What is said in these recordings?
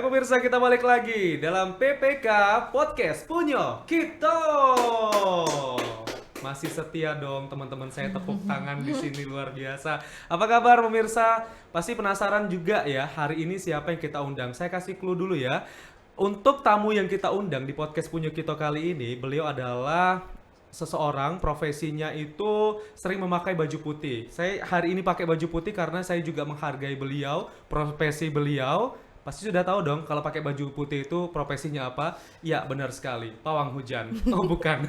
Hai pemirsa, kita balik lagi dalam PPK Podcast Punyo Kita. Masih setia dong teman-teman saya, tepuk tangan di sini luar biasa. Apa kabar pemirsa? Pasti penasaran juga ya, hari ini siapa yang kita undang. Saya kasih clue dulu ya. Untuk tamu yang kita undang di Podcast Punyo Kita kali ini, beliau adalah seseorang profesinya itu sering memakai baju putih. Saya hari ini pakai baju putih karena saya juga menghargai beliau, profesi beliau. Pasti sudah tahu dong kalau pakai baju putih itu profesinya apa? Ya, benar sekali, pawang hujan. Oh, bukan.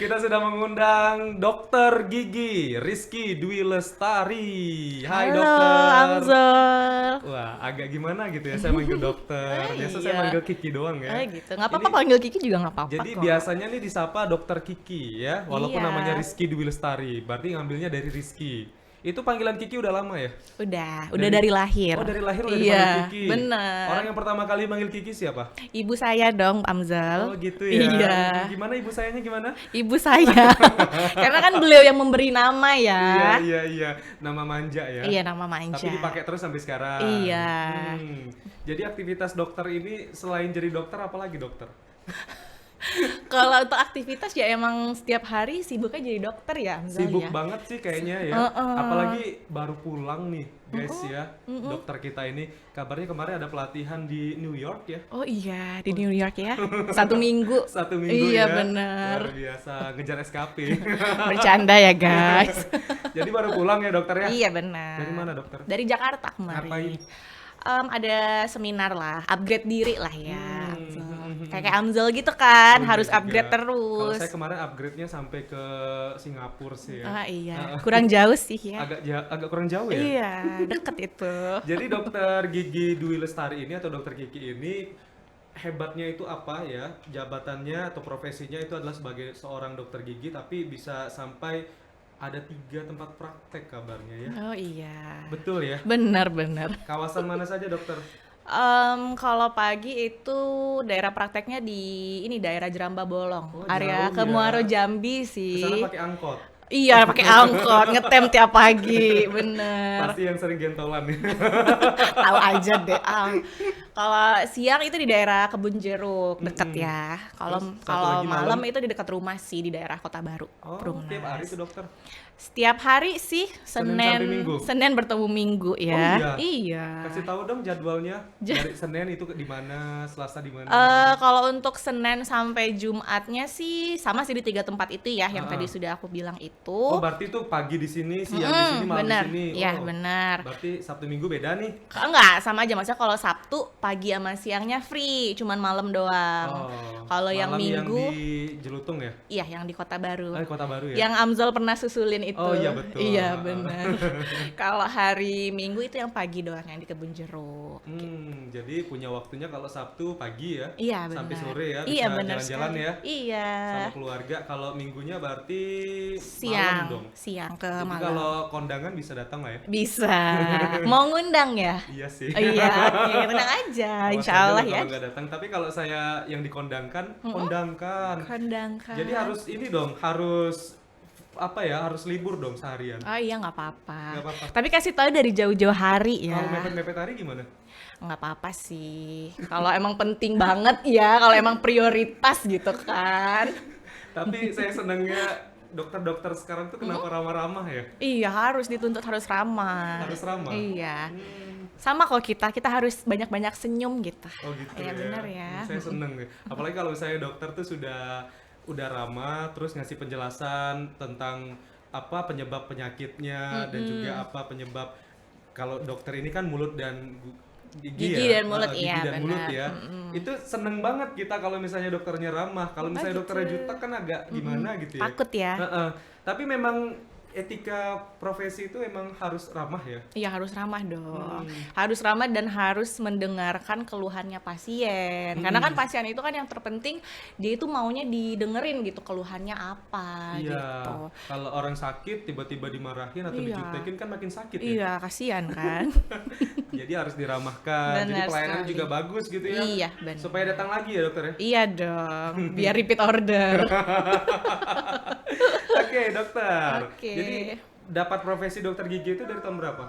Kita sudah mengundang Dokter Gigi Rizky Dwi Lestari. Hai Halo, dokter. Amzol. Wah, agak gimana gitu ya saya manggil dokter. Biasa saya Iya. manggil Kiki doang ya. Gitu. Nggak apa-apa, Ini- panggil Kiki juga nggak apa-apa Jadi kok. biasanya nih disapa Dokter Kiki ya, walaupun Iya. namanya Rizky Dwi Lestari, berarti ngambilnya dari Rizky. Itu panggilan Kiki udah lama ya? Udah dari lahir. Oh, dari lahir udah Iya, dipanggil Kiki. bener. Orang yang pertama kali manggil Kiki siapa? Ibu saya dong, Amzal. Oh gitu ya. Iya. Gimana ibu sayanya gimana? Ibu saya. Karena kan beliau yang memberi nama ya. Iya. Nama manja ya. Iya, nama manja. Tapi dipakai terus sampai sekarang. Iya. Jadi aktivitas dokter ini selain jadi dokter apalagi dokter? Kalau untuk aktivitas ya emang setiap hari sibuknya jadi dokter ya, Amzal Sibuk ya. banget sih kayaknya ya. Apalagi baru pulang nih guys ya. Dokter kita ini kabarnya kemarin ada pelatihan di New York ya. Oh iya, di New York ya. 1 minggu. 1 minggu Iya, ya. bener. Luar biasa ngejar SKP. Bercanda ya, guys. Jadi baru pulang ya dokter ya? Iya, benar. Dari mana dokter? Dari Jakarta kemarin. Ngapain? Ada seminar lah, upgrade diri lah ya. Kayak Amzal gitu kan, Oh, harus iya upgrade juga. terus. Kalau saya kemarin upgrade-nya sampai ke Singapura sih ya. Ah iya, kurang jauh sih ya. Agak kurang jauh ya. Iya, deket itu. Jadi dokter Gigi Dwi Lestari ini atau dokter Gigi ini hebatnya itu apa ya? Jabatannya atau profesinya itu adalah sebagai seorang dokter gigi, tapi bisa sampai ada 3 tempat praktek kabarnya ya. Oh iya, Betul ya? benar. Kawasan mana saja dokter? Kalau pagi itu daerah prakteknya di ini daerah Jeramba Bolong, Oh, area jauh ya. Kemuaro Jambi Kesana sih. pakai angkot. Iya, pakai angkot, ngetem tiap pagi, bener. Pasti yang sering gentolan nih. Tahu aja deh. Kalau siang itu di daerah Kebun Jeruk deket ya. Kalau Terus satu kalau lagi malam malam? itu di dekat rumah sih di daerah Kota Baru. Oh, Perumnas. tiap hari tuh dokter. Setiap hari sih Senin sampai Minggu? Senin bertemu Minggu ya. Oh, iya? Iya. Kasih tahu dong jadwalnya. Dari Senin itu di mana, Selasa di mana? Kalau untuk Senin sampai Jumatnya sih sama sih di 3 tempat itu ya yang tadi sudah aku bilang itu. Oh, berarti tuh pagi di sini, siang di sini, malam bener. di sini. Iya, Oh, benar. Berarti Sabtu Minggu beda nih. Enggak, sama aja. Maksudnya kalau Sabtu pagi sama siangnya free, cuman malam doang. Kalau yang malam Minggu, yang di Jelutung ya? iya yang di Kota Baru. Kota Baru ya? Yang Amzal pernah susulin itu. Oh, iya, betul. Iya, benar. Kalau hari Minggu itu yang pagi doang yang di Kebun Jeruk. Jadi punya waktunya kalau Sabtu pagi ya? Iya, benar. Sampai sore ya, Iya, bisa benar jalan-jalan sekali. ya? Iya. Sama keluarga. Kalau Minggunya berarti malam Siang, dong? siang ke Jadi malam. kalau kondangan bisa datang lah ya? Bisa. Mau ngundang ya? Iya sih. Iya, oke, tenang aja, Awas insya aja Allah loh ya. kalau nggak datang. Tapi kalau saya yang dikondangkan, kondangkan. Kondangkan. Jadi harus ini dong, harus apa ya, harus libur dong seharian. Oh iya, nggak apa-apa. Nggak apa-apa. Tapi kasih tahu dari jauh-jauh hari ya. Kalau mepet-mepet hari gimana? Nggak apa-apa sih. Kalau emang penting banget ya, kalau emang prioritas gitu kan. Tapi saya senangnya dokter-dokter sekarang tuh kenapa ramah-ramah ya? Iya, harus dituntut harus ramah. Harus ramah? Iya. Sama kok kita harus banyak-banyak senyum gitu. Oh gitu Iya, ya. benar ya. Saya seneng nih. Apalagi kalau saya dokter tuh udah ramah, terus ngasih penjelasan tentang apa penyebab penyakitnya dan juga apa penyebab, kalau dokter ini kan mulut dan gigi Gigi ya. dan mulut, Gigi iya, dan mulut benar. ya. Itu seneng banget kita kalau misalnya dokternya ramah. Kalau misalnya gitu. dokternya jutek kan agak gimana gitu ya. Takut ya. Heeh. Tapi memang etika profesi itu emang harus ramah ya. Iya, harus ramah dong. Harus ramah dan harus mendengarkan keluhannya pasien. Karena kan pasien itu kan yang terpenting, dia itu maunya didengerin gitu keluhannya apa Iya. gitu. Kalau orang sakit tiba-tiba dimarahin atau Iya. dijutekin kan makin sakit ya. Iya, kasihan kan. Jadi harus diramahkan. Jadi Benar pelayanan sekali. juga bagus gitu ya. Iya, benar. Supaya datang lagi ya dokter ya. Iya dong, biar repeat order. Oke dokter. Oke. Jadi dapat profesi dokter gigi itu dari tahun berapa?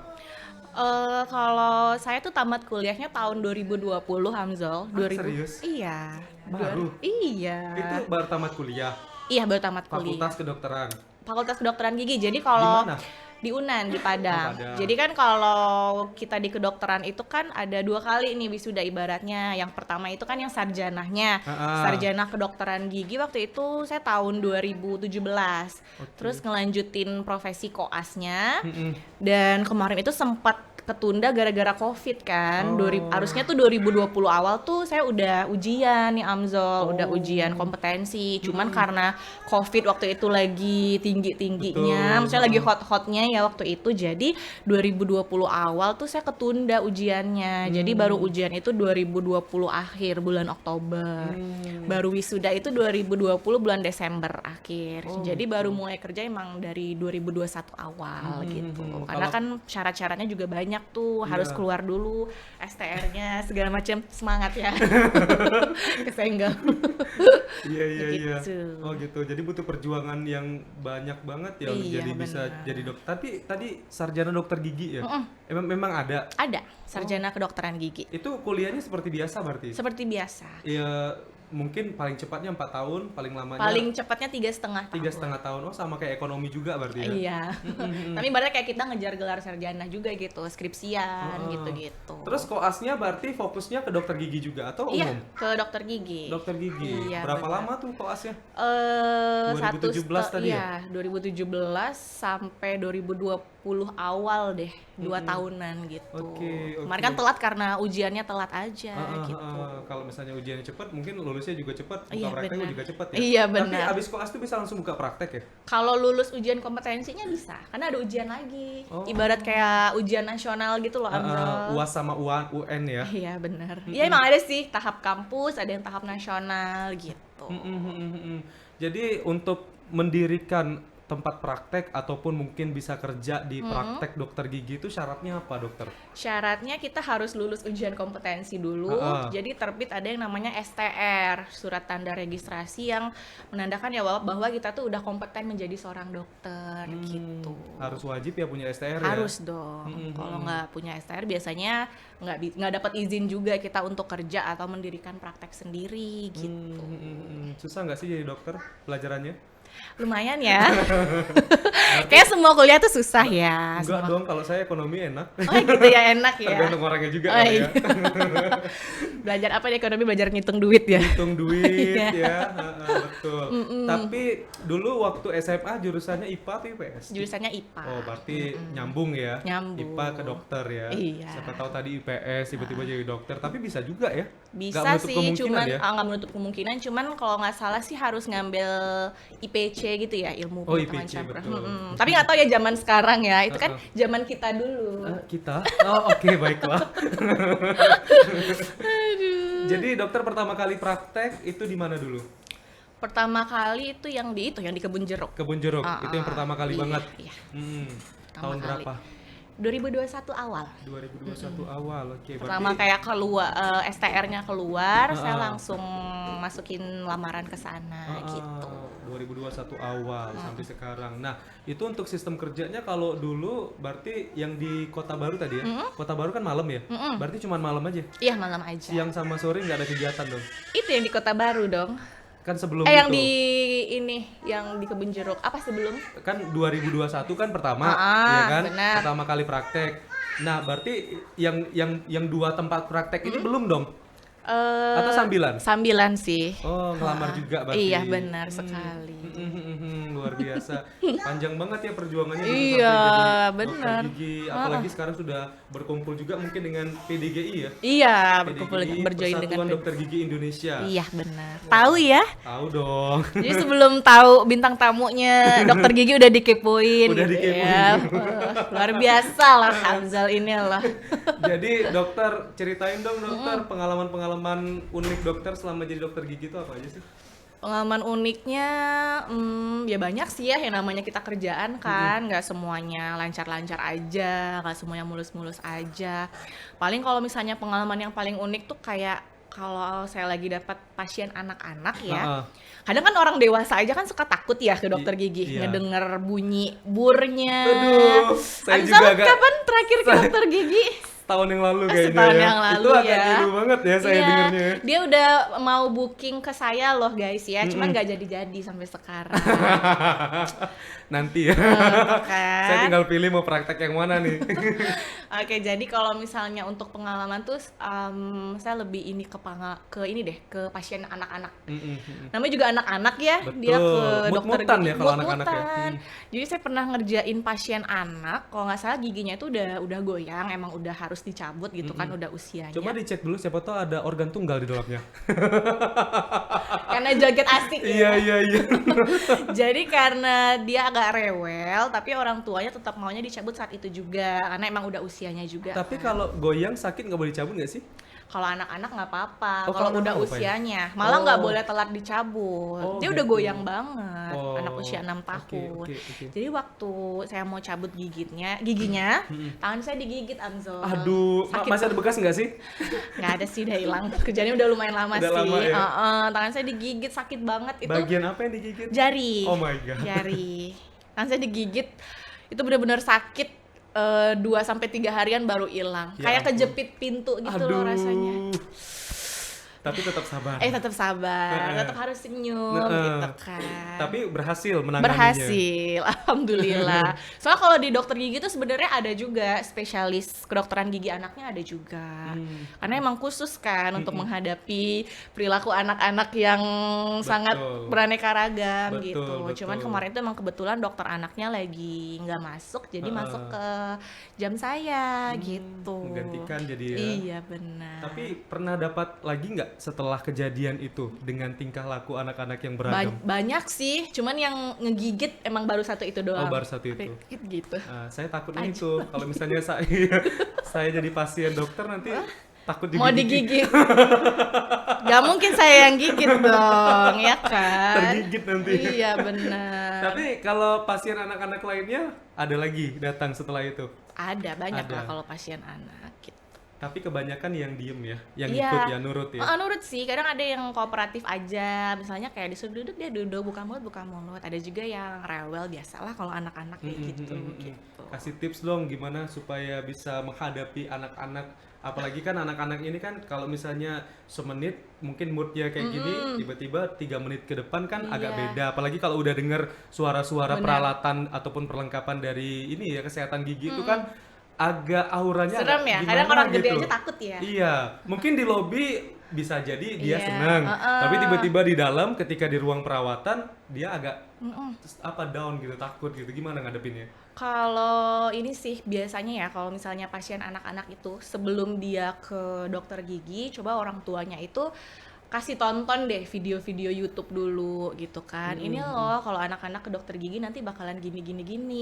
Kalau saya tuh tamat kuliahnya tahun 2020, Hamzal. Serius? Iya. Baru? Iya. Itu baru tamat kuliah, Iya, baru tamat kuliah. fakultas kedokteran. Fakultas Kedokteran Gigi. Jadi Di kalau mana? di UNAN di Padang. Padang. Jadi kan kalau kita di kedokteran itu kan ada 2 kali nih wisuda ibaratnya. Yang pertama itu kan yang sarjanahnya. Sarjana kedokteran gigi waktu itu saya tahun 2017. Terus ngelanjutin profesi koasnya. Dan kemarin itu sempat ketunda gara-gara Covid kan. Harusnya tuh 2020 awal tuh saya udah ujian nih Amzol, udah ujian kompetensi. Cuman karena Covid waktu itu lagi tinggi-tingginya, maksudnya lagi hot-hotnya ya waktu itu. Jadi 2020 awal tuh saya ketunda ujiannya. Jadi baru ujian itu 2020 akhir bulan Oktober. Baru wisuda itu 2020 bulan Desember akhir. Jadi baru mulai kerja emang dari 2021 awal gitu. Karena kan syarat-syaratnya juga banyak tuh, harus keluar dulu STR-nya segala macam. Semangat ya. Kesenggol. Iya. Gitu. Oh gitu. Jadi butuh perjuangan yang banyak banget ya untuk Iya, jadi bisa benar. jadi dokter. Tapi tadi sarjana dokter gigi ya? Memang ada. Ada sarjana kedokteran gigi. Itu kuliahnya seperti biasa berarti? Seperti biasa. Ya mungkin paling cepatnya 4 tahun, paling lamanya Paling cepatnya 3,5 tahun. 3,5 tahun. Oh sama kayak ekonomi juga berarti ya? Iya. Tapi ibaratnya kayak kita ngejar gelar sarjana juga gitu, skripsian gitu-gitu. Terus koasnya berarti fokusnya ke dokter gigi juga atau iya, umum? ke dokter gigi. Dokter gigi. Iya, Berapa benar. lama tuh koasnya? 2017 tadi ya? 2017 sampai 2020 awal deh, 2 tahunan gitu. Oke. Kemarin kan telat karena ujiannya telat aja gitu. Kalau misalnya ujiannya cepat, mungkin lulusnya juga cepat, buka Iya, prakteknya benar. juga cepat ya. Iya, Tapi benar. abis koas tuh bisa langsung buka praktek ya? Kalau lulus ujian kompetensinya bisa, karena ada ujian lagi. Ibarat kayak ujian nasional gitu loh, Amzal. UAS sama UN ya. Iya benar. Iya emang ada sih tahap kampus, ada yang tahap nasional gitu. Jadi untuk mendirikan tempat praktek ataupun mungkin bisa kerja di praktek dokter gigi itu syaratnya apa dokter? Syaratnya kita harus lulus ujian kompetensi dulu. Jadi terbit ada yang namanya STR, surat tanda registrasi yang menandakan ya bahwa kita tuh udah kompeten menjadi seorang dokter gitu. Harus wajib ya punya STR ya? Harus dong. Kalau nggak punya STR biasanya nggak dapat izin juga kita untuk kerja atau mendirikan praktek sendiri gitu. Susah nggak sih jadi dokter pelajarannya? Lumayan ya. Kayak semua kuliah tuh susah ya. Enggak dong, kalau saya ekonomi enak. Oh gitu ya, enak ya. Tergantung orangnya juga Oh, kali iya. ya. Belajar apa di ekonomi? Belajar ngitung duit ya. Hitung duit Iya. ya, betul. Tapi dulu waktu SMA jurusannya IPA atau IPS? Jurusannya IPA. Oh, berarti nyambung ya? Nyambung. IPA ke dokter ya? Iya. Siapa tahu tadi IPS tiba-tiba jadi dokter, tapi bisa juga ya? Bisa Nggak menutup sih, kemungkinan cuman ya? nggak menutup kemungkinan. Cuman kalau nggak salah sih harus ngambil IPC gitu ya, ilmu Oh, pengetahuan IPC, campur. betul. Tapi nggak tahu ya zaman sekarang ya. Itu kan zaman kita dulu. Kita? Oh, oke, baiklah. Jadi dokter pertama kali praktek itu di mana dulu? Pertama kali itu yang di Kebun Jeruk. Kebun Jeruk, itu yang pertama kali Iya, banget. Iya. Tahun Pertama kali. berapa? 2021 awal. 2021 awal, oke. Pertama Berarti kayak keluar STR-nya keluar, saya langsung masukin lamaran ke sana gitu. 2021 awal sampai sekarang. Nah, itu untuk sistem kerjanya kalau dulu berarti yang di Kota Baru tadi ya? Kota Baru kan malam ya? Berarti cuma malam aja? Iya, malam aja. Siang sama sore nggak ada kegiatan dong? Itu yang di Kota Baru dong. Kan sebelum Yang itu. yang di Kebun Jeruk. Apa sebelum? Kan 2021 kan pertama, ya kan? benar. Pertama kali praktek. Nah, berarti yang 2 tempat praktek ini belum dong? Atau sambilan? Sambilan sih. Oh, ngelamar juga berarti. Iya, benar sekali. Luar biasa. Panjang banget ya perjuangannya bisa Iya, sampai jadi dokter benar. gigi. Apalagi sekarang sudah berkumpul juga mungkin dengan PDGI ya. Iya, berkumpul PDGI, berjoin dengan Persatuan Dokter Gigi Indonesia. Iya, benar. Tahu ya? Tahu dong. Jadi sebelum tahu bintang tamunya dokter gigi udah dikepoin. Udah gitu dikepoin. ya. Wah, luar biasa lah Hamzal ini lah. Jadi dokter, ceritain dong dokter pengalaman-pengalaman unik dokter selama jadi dokter gigi itu apa aja sih? Pengalaman uniknya, ya banyak sih ya yang namanya kita kerjaan kan, nggak semuanya lancar-lancar aja, nggak semuanya mulus-mulus aja. Paling kalau misalnya pengalaman yang paling unik tuh kayak Kalau saya lagi dapat pasien anak-anak ya, Heeh. kadang kan orang dewasa aja kan suka takut ya ke dokter gigi, Iya. ngedenger bunyi burnya. Aduh, saya Amsal juga agak kapan terakhir ke dokter gigi? tahun yang lalu kayaknya Setahun ya. yang lalu Itu agak ya. ngilu banget ya saya Iya, dengernya. dia udah mau booking ke saya loh guys ya, cuman nggak jadi-jadi sampai sekarang. Nanti ya. Tuh kan. Saya tinggal pilih mau praktek yang mana nih. Oke, jadi kalau misalnya untuk pengalaman tuh, saya lebih ini ke ini deh, ke pasien anak-anak. Namanya juga anak-anak ya, dia ke Betul. dokter Mut-mutan gigi. ya kalau anak-anak ya. Mut-mutan. Jadi saya pernah ngerjain pasien anak, kalau nggak salah giginya itu udah goyang, emang udah harus dicabut gitu kan, udah usianya. Coba dicek dulu siapa tahu ada organ tunggal di dalamnya. Karena joget asik Iya, ya. iya, iya. Jadi karena dia agak rewel, tapi orang tuanya tetap maunya dicabut saat itu juga, karena emang udah usianya juga. Tapi kan. kalau goyang sakit nggak boleh dicabut nggak sih? Kalau anak-anak nggak apa-apa, Oh, kalau kalau udah anak apa ya? usianya, malah nggak Oh. boleh telat dicabut. Oh, Dia udah gitu. goyang banget, Oh, anak usia 6 tahun. oke. Jadi waktu saya mau cabut giginya, tangan saya digigit Amzol. Aduh, Sakit masih ada bekas nggak sih? nggak ada sih, udah hilang. Kerjanya udah lumayan lama Udah sih. lama ya? Tangan saya digigit, sakit banget itu. Bagian apa yang digigit? Jari. Oh my God. Jari. Tangan saya digigit, itu benar-benar sakit. 2-3 harian baru hilang. Ya Kayak ampun. kejepit pintu gitu loh rasanya. Tapi tetap sabar. Tetap sabar, tetap harus senyum gitu kan. Tapi berhasil menanganinya. Berhasil, alhamdulillah. Soalnya kalau di dokter gigi itu sebenarnya ada juga spesialis kedokteran gigi anaknya ada juga. Karena emang khusus kan untuk menghadapi perilaku anak-anak yang sangat beraneka ragam Betul, gitu. betul. Cuman kemarin itu emang kebetulan dokter anaknya lagi nggak masuk, jadi masuk ke jam saya gitu. Menggantikan jadi ya. Iya benar. Tapi pernah dapat lagi nggak setelah kejadian itu dengan tingkah laku anak-anak yang beragam? Banyak sih, cuman yang ngegigit emang baru satu itu doang. Oh, baru satu itu. Gitu. Nah, saya takutnya itu kalau misalnya saya jadi pasien dokter nanti takut digigit. Mau digigit. Gak mungkin saya yang gigit dong, ya kan? Tergigit nanti. Iya benar. Tapi kalau pasien anak-anak lainnya ada lagi datang setelah itu. Ada banyak Ada. lah kalau pasien anak gitu. Tapi kebanyakan yang diem ya, yang Iya. ikut ya, nurut ya. Nurut sih, kadang ada yang kooperatif aja. Misalnya kayak disuruh duduk, dia duduk, buka mulut. Ada juga yang rewel, biasalah kalau anak-anak kayak gitu. Kasih tips dong gimana supaya bisa menghadapi anak-anak, apalagi kan anak-anak ini kan kalau misalnya semenit mungkin moodnya kayak gini, tiba-tiba 3 menit ke depan kan agak Iya. beda, apalagi kalau udah denger suara-suara Benar. peralatan ataupun perlengkapan dari ini ya kesehatan gigi itu kan agak auranya Serem agak ya, gimana kadang orang gede gitu. aja takut ya. Iya, mungkin di lobi bisa jadi dia Iya, senang, heeh. tapi tiba-tiba di dalam ketika di ruang perawatan dia agak down gitu, takut gitu. Gimana ngadepinnya? Kalau ini sih biasanya ya, kalau misalnya pasien anak-anak itu sebelum dia ke dokter gigi, coba orang tuanya itu kasih tonton deh video-video YouTube dulu gitu kan. Ini loh kalau anak-anak ke dokter gigi nanti bakalan gini.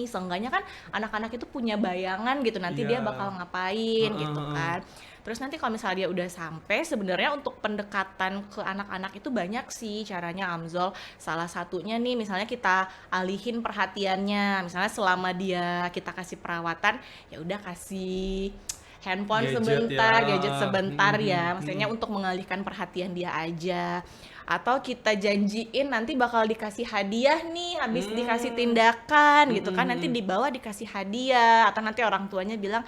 Seenggaknya kan anak-anak itu punya bayangan gitu nanti Iya. dia bakal ngapain gitu kan. Terus nanti kalau misalnya dia udah sampai, sebenarnya untuk pendekatan ke anak-anak itu banyak sih caranya Amzol. Salah satunya nih misalnya kita alihin perhatiannya. Misalnya selama kita kasih perawatan, ya udah kasih handphone Gadget sebentar, ya. gadget sebentar ya, maksudnya untuk mengalihkan perhatian dia aja. Atau kita janjiin nanti bakal dikasih hadiah nih, habis dikasih tindakan gitu kan, nanti dibawa dikasih hadiah. Atau nanti orang tuanya bilang,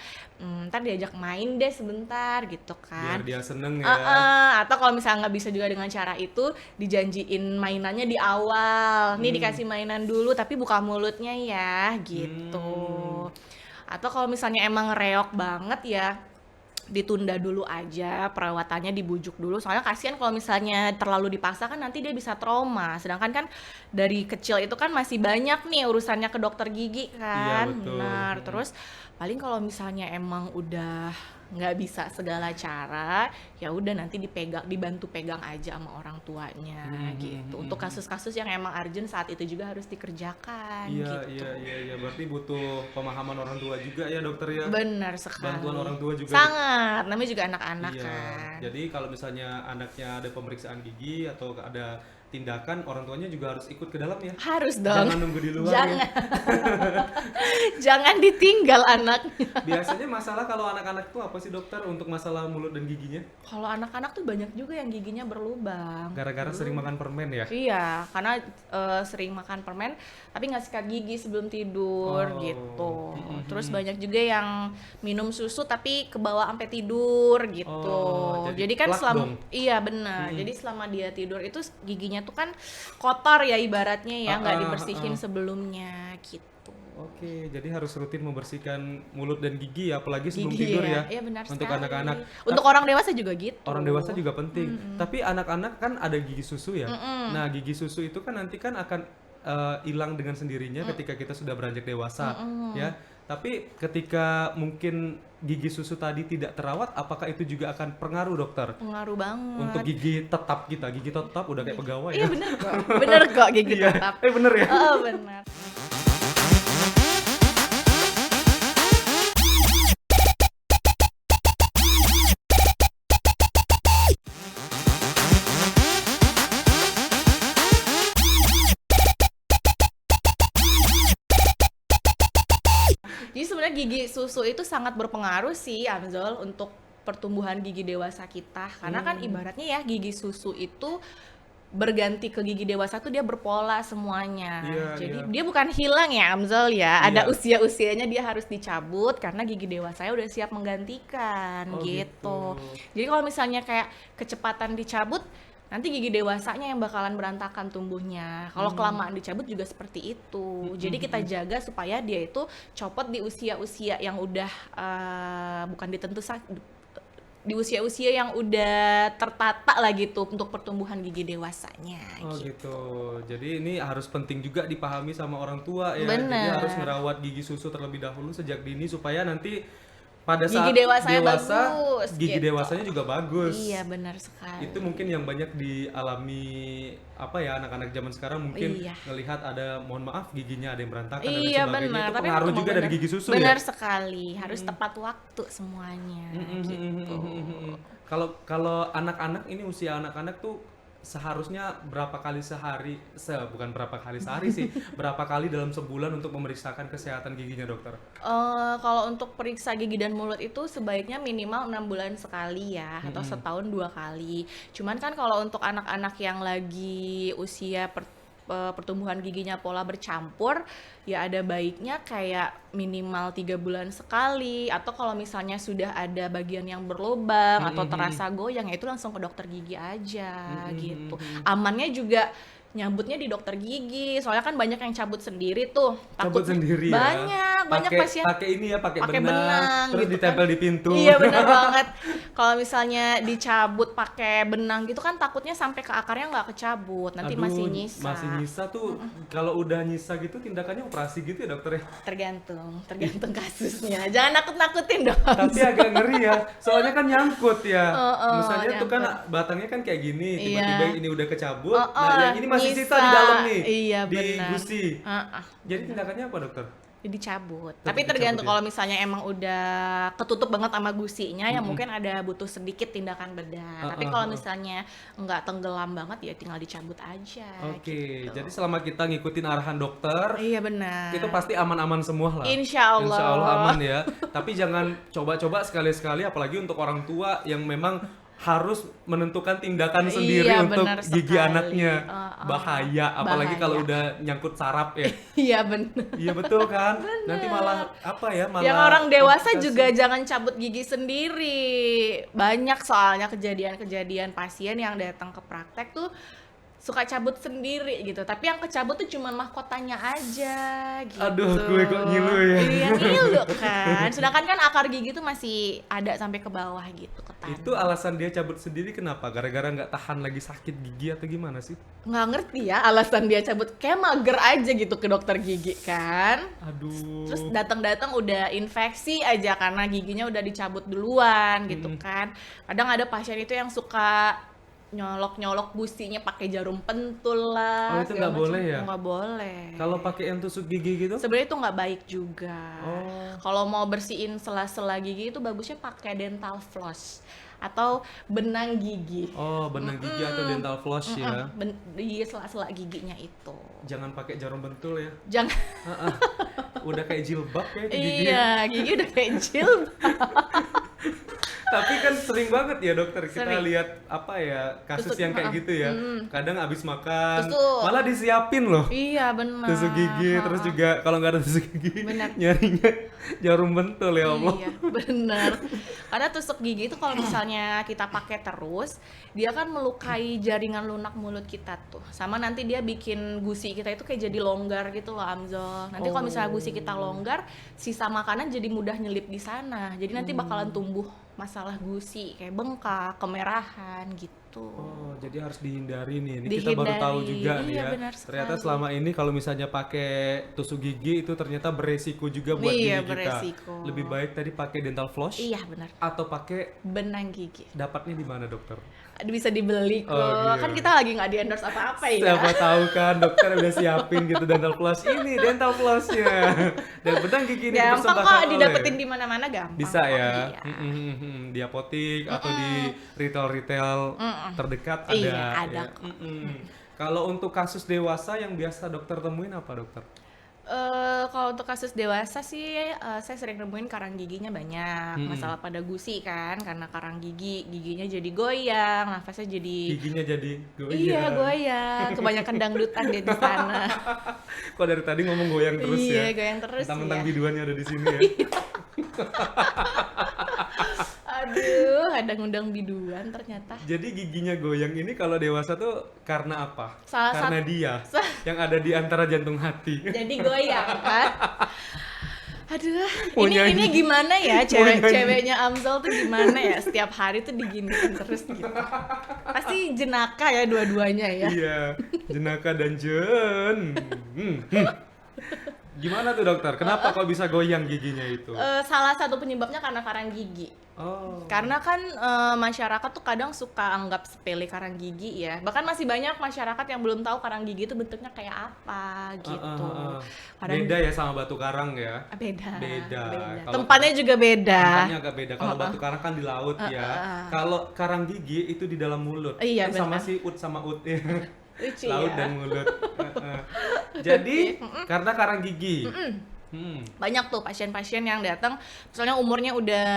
ntar diajak main deh sebentar gitu kan. Biar dia seneng ya. Atau kalau misalnya nggak bisa juga dengan cara itu, dijanjiin mainannya di awal. Nih dikasih mainan dulu, tapi buka mulutnya ya, gitu. Atau kalau misalnya emang reok banget ya, ditunda dulu aja perawatannya, dibujuk dulu. Soalnya kasihan kalau misalnya terlalu dipaksa kan nanti dia bisa trauma. Sedangkan kan dari kecil itu kan masih banyak nih urusannya ke dokter gigi kan. Iya, betul. Benar. Terus paling kalau misalnya emang udah nggak bisa segala cara, ya udah nanti dibantu pegang aja sama orang tuanya gitu. Untuk kasus-kasus yang emang urgent saat itu juga harus dikerjakan Iya, gitu. iya. Berarti butuh pemahaman orang tua juga ya dokter ya. Benar sekali. Bantuan orang tua juga. Sangat, namanya juga anak-anak Iya. kan. Jadi kalau misalnya anaknya ada pemeriksaan gigi atau ada tindakan, orang tuanya juga harus ikut ke dalam ya. Harus dong. Jangan nunggu di luar Jangan. ya. Jangan ditinggal anaknya. Biasanya masalah kalau anak-anak tuh apa sih dokter untuk masalah mulut dan giginya? Kalau anak-anak tuh banyak juga yang giginya berlubang. Gara-gara sering makan permen ya? Iya, karena sering makan permen tapi nggak sikat gigi sebelum tidur gitu. Terus banyak juga yang minum susu tapi ke bawah sampai tidur gitu. Jadi kan iya benar. Jadi selama dia tidur itu giginya tuh kan kotor ya ibaratnya ya, nggak dibersihin sebelumnya gitu. Oke, jadi harus rutin membersihkan mulut dan gigi ya, apalagi sebelum tidur ya. Iya benar untuk sekali. anak-anak. Untuk orang dewasa juga gitu. Orang dewasa juga penting. Tapi anak-anak kan ada gigi susu ya. Nah, gigi susu itu kan nanti kan akan hilang dengan sendirinya ketika kita sudah beranjak dewasa, ya. Tapi ketika mungkin gigi susu tadi tidak terawat, apakah itu juga akan pengaruh dokter? Pengaruh banget. Untuk gigi tetap kita, gigi tetap udah kayak pegawai ya. Iya benar kok. Benar kok gigi tetap. Bener ya? Oh, benar. Jadi sebenarnya gigi susu itu sangat berpengaruh sih Amzol untuk pertumbuhan gigi dewasa kita. Karena kan ibaratnya ya gigi susu itu berganti ke gigi dewasa tuh dia berpola semuanya. Jadi dia bukan hilang ya Amzol ya. Ada usia-usianya dia harus dicabut karena gigi dewasanya udah siap menggantikan gitu. Jadi kalau misalnya kayak kecepatan dicabut, nanti gigi dewasanya yang bakalan berantakan tumbuhnya. Kalau kelamaan dicabut juga seperti itu. Jadi kita jaga supaya dia itu copot di usia-usia yang udah bukan di usia-usia yang udah tertata lah gitu untuk pertumbuhan gigi dewasanya. Gitu. Jadi ini harus penting juga dipahami sama orang tua ya. Bener. Jadi harus merawat gigi susu terlebih dahulu sejak dini supaya nanti pada saat gigi dewasanya dewasa, bagus, gigi gitu. dewasanya juga bagus. Iya benar sekali. Itu mungkin yang banyak dialami apa ya anak-anak zaman sekarang mungkin ngelihat ada, mohon maaf, giginya ada yang berantakan dan sebagainya. Benar. Itu pengaruh juga dari gigi susu ya. Benar sekali. Harus tepat waktu semuanya. Gitu. Kalau anak-anak ini, usia anak-anak tuh seharusnya berapa kali sehari, bukan berapa kali sehari sih, berapa kali dalam sebulan untuk memeriksakan kesehatan giginya dokter? Kalau untuk periksa gigi dan mulut itu sebaiknya minimal 6 bulan sekali ya, atau setahun 2 kali. Cuman kan kalau untuk anak-anak yang lagi usia pertumbuhan giginya pola bercampur, ya ada baiknya kayak minimal 3 bulan sekali, atau kalau misalnya sudah ada bagian yang berlubang atau terasa goyang, ya itu langsung ke dokter gigi aja gitu. Amannya juga nyambutnya di dokter gigi, soalnya kan banyak yang cabut sendiri tuh. Cabut sendiri ya? Banyak pasien pakai ini ya, pakai benang, terus gitu ditempel kan. di pintu. Iya benar banget. Kalau misalnya dicabut pakai benang gitu kan takutnya sampai ke akarnya nggak kecabut, nanti masih nyisa. Masih nyisa tuh, kalau udah nyisa gitu tindakannya operasi gitu ya dokter ya? Tergantung kasusnya. Jangan nakut-nakutin dong. Tapi agak ngeri ya, soalnya kan nyangkut ya. Misalnya nyangkut. tuh kan batangnya kan kayak gini, tiba-tiba ini udah kecabut, nah yang ini masih nyisa. sisa di dalam nih, di benar. gusi. Jadi tindakannya apa dokter? Dicabut. Tetap Tapi tergantung dicabut ya? kalau misalnya emang udah ketutup banget sama gusinya, ya mungkin ada butuh sedikit tindakan bedah. Tapi kalau misalnya nggak tenggelam banget, ya tinggal dicabut aja. Oke, gitu. jadi selama kita ngikutin arahan dokter, Iya benar. itu pasti aman-aman semua lah. Insya Allah. Insya Allah aman ya. Tapi jangan coba-coba sekali-sekali, apalagi untuk orang tua yang memang harus menentukan tindakan sendiri untuk gigi anaknya. Bahaya, apalagi kalau udah nyangkut saraf ya. Iya benar. Iya betul kan? Nanti malah apa ya? Malah yang orang dewasa juga jangan cabut gigi sendiri. Banyak soalnya kejadian-kejadian pasien yang datang ke praktek tuh suka cabut sendiri gitu, tapi yang kecabut tuh cuma mahkotanya aja gitu. Aduh, gue kok ngilu ya. Iya ngilu kan, sedangkan kan akar gigi tuh masih ada sampai ke bawah gitu, ke tanah. Itu alasan dia cabut sendiri kenapa? Gara-gara nggak tahan lagi sakit gigi atau gimana sih? Nggak ngerti ya alasan dia cabut, kayak mager aja gitu ke dokter gigi kan. Aduh. Terus datang-datang udah infeksi aja karena giginya udah dicabut duluan gitu kan. Kadang ada pasien itu yang suka nyolok gusinya pakai jarum pentul lah. Oh, itu segala nggak boleh macam. ya? Nggak boleh. Kalau pakai yang tusuk gigi gitu? Sebenarnya itu nggak baik juga. Oh. Kalau mau bersihin sela-sela gigi itu bagusnya pakai dental floss atau benang gigi. Oh, benang gigi atau dental floss ya. Di sela-sela giginya itu. Jangan pakai jarum pentul ya. Jangan. Heeh. Udah kayak jilbab ya itu gigi. Iya, gigi udah kayak jilbab. Tapi kan sering banget ya dokter kita Sering. lihat apa ya kasus Tusuk, yang kayak gitu ya. Kadang abis makan Tusuk. malah disiapin loh Iya, benar. tusuk gigi, terus juga kalau nggak ada tusuk gigi Benar. nyarinya jarum pentul ya Allah. Iya, benar. Karena tusuk gigi itu kalau misalnya kita pakai terus, dia kan melukai jaringan lunak mulut kita tuh. Sama nanti dia bikin gusi kita itu kayak jadi longgar gitu loh, Amzol. Nanti kalau misalnya gusi kita longgar, sisa makanan jadi mudah nyelip di sana. Jadi nanti bakalan tumbuh masalah gusi kayak bengkak, kemerahan gitu. Oh, jadi harus dihindari nih. Ini kita baru tahu Dihindari. juga nih Iya, ya. benar Ternyata sekali. selama ini kalau misalnya pakai tusuk gigi itu ternyata beresiko juga buat Iya, gigi kita. beresiko. Lebih baik tadi pakai dental floss Iya, benar. atau pakai Benang gigi. dapatnya di mana dokter? Bisa dibeli kok. Oh, gitu. Kan kita lagi nggak di-endorse apa-apa ya. Siapa tahu kan dokter udah siapin gitu dental floss. Ini dental flossnya. Dan benang gigi ini Gampang dipersembahkan kok oleh- didapetin di mana-mana, gampang. Bisa kok. ya. Iya. Di apotik atau di retail-retail terdekat ada. Iya, ada ya. kok. Kalau untuk kasus dewasa yang biasa dokter temuin apa dokter? Kalau untuk kasus dewasa sih, saya sering nemuin karang giginya banyak. Masalah pada gusi kan, karena karang giginya jadi goyang, nafasnya jadi Giginya jadi goyang. iya goyang, kebanyakan dangdutan deh di sana. Kok dari tadi ngomong goyang terus ya? Iya, goyang terus Mentang-mentang ya. biduannya ada di sini ya. Aduh, ada ngundang biduan ternyata. Jadi giginya goyang ini kalau dewasa tuh karena apa? Salah karena dia yang ada di antara jantung hati. Jadi goyang kan. Aduh, Mau ini nyanyi. gimana ya Mau nyanyi. ceweknya Amzal tuh gimana ya, setiap hari tuh diginiin terus gitu. Pasti jenaka ya dua-duanya ya. Iya, jenaka dan jen. Gimana tuh dokter? Kenapa kok bisa goyang giginya itu? Salah satu penyebabnya karena karang gigi. Oh. Karena kan masyarakat tuh kadang suka anggap sepele karang gigi ya. Bahkan masih banyak masyarakat yang belum tahu karang gigi itu bentuknya kayak apa gitu. Kadang Beda ya sama batu karang ya. beda. Beda. Kalau Tempatnya juga beda. Tempatnya agak beda. Kalau batu karang kan di laut ya. Kalau karang gigi itu di dalam mulut. Iya, Ini sama benar. si ut sama ut ya. Lucu Laut ya. dan mulut. Jadi karena karang gigi. Banyak tuh pasien-pasien yang datang misalnya umurnya udah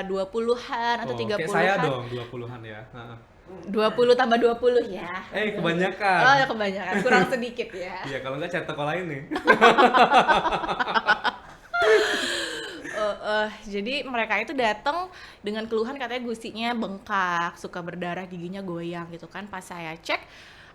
20-an atau 30-an. Kayak saya dong 20-an ya. 20 tambah 20 ya. Kebanyakan. Oh, ya kebanyakan. Kurang sedikit ya. Iya, kalau nggak cari toko lain nih. Jadi mereka itu datang dengan keluhan katanya gusinya bengkak, suka berdarah, giginya goyang gitu kan. Pas saya cek,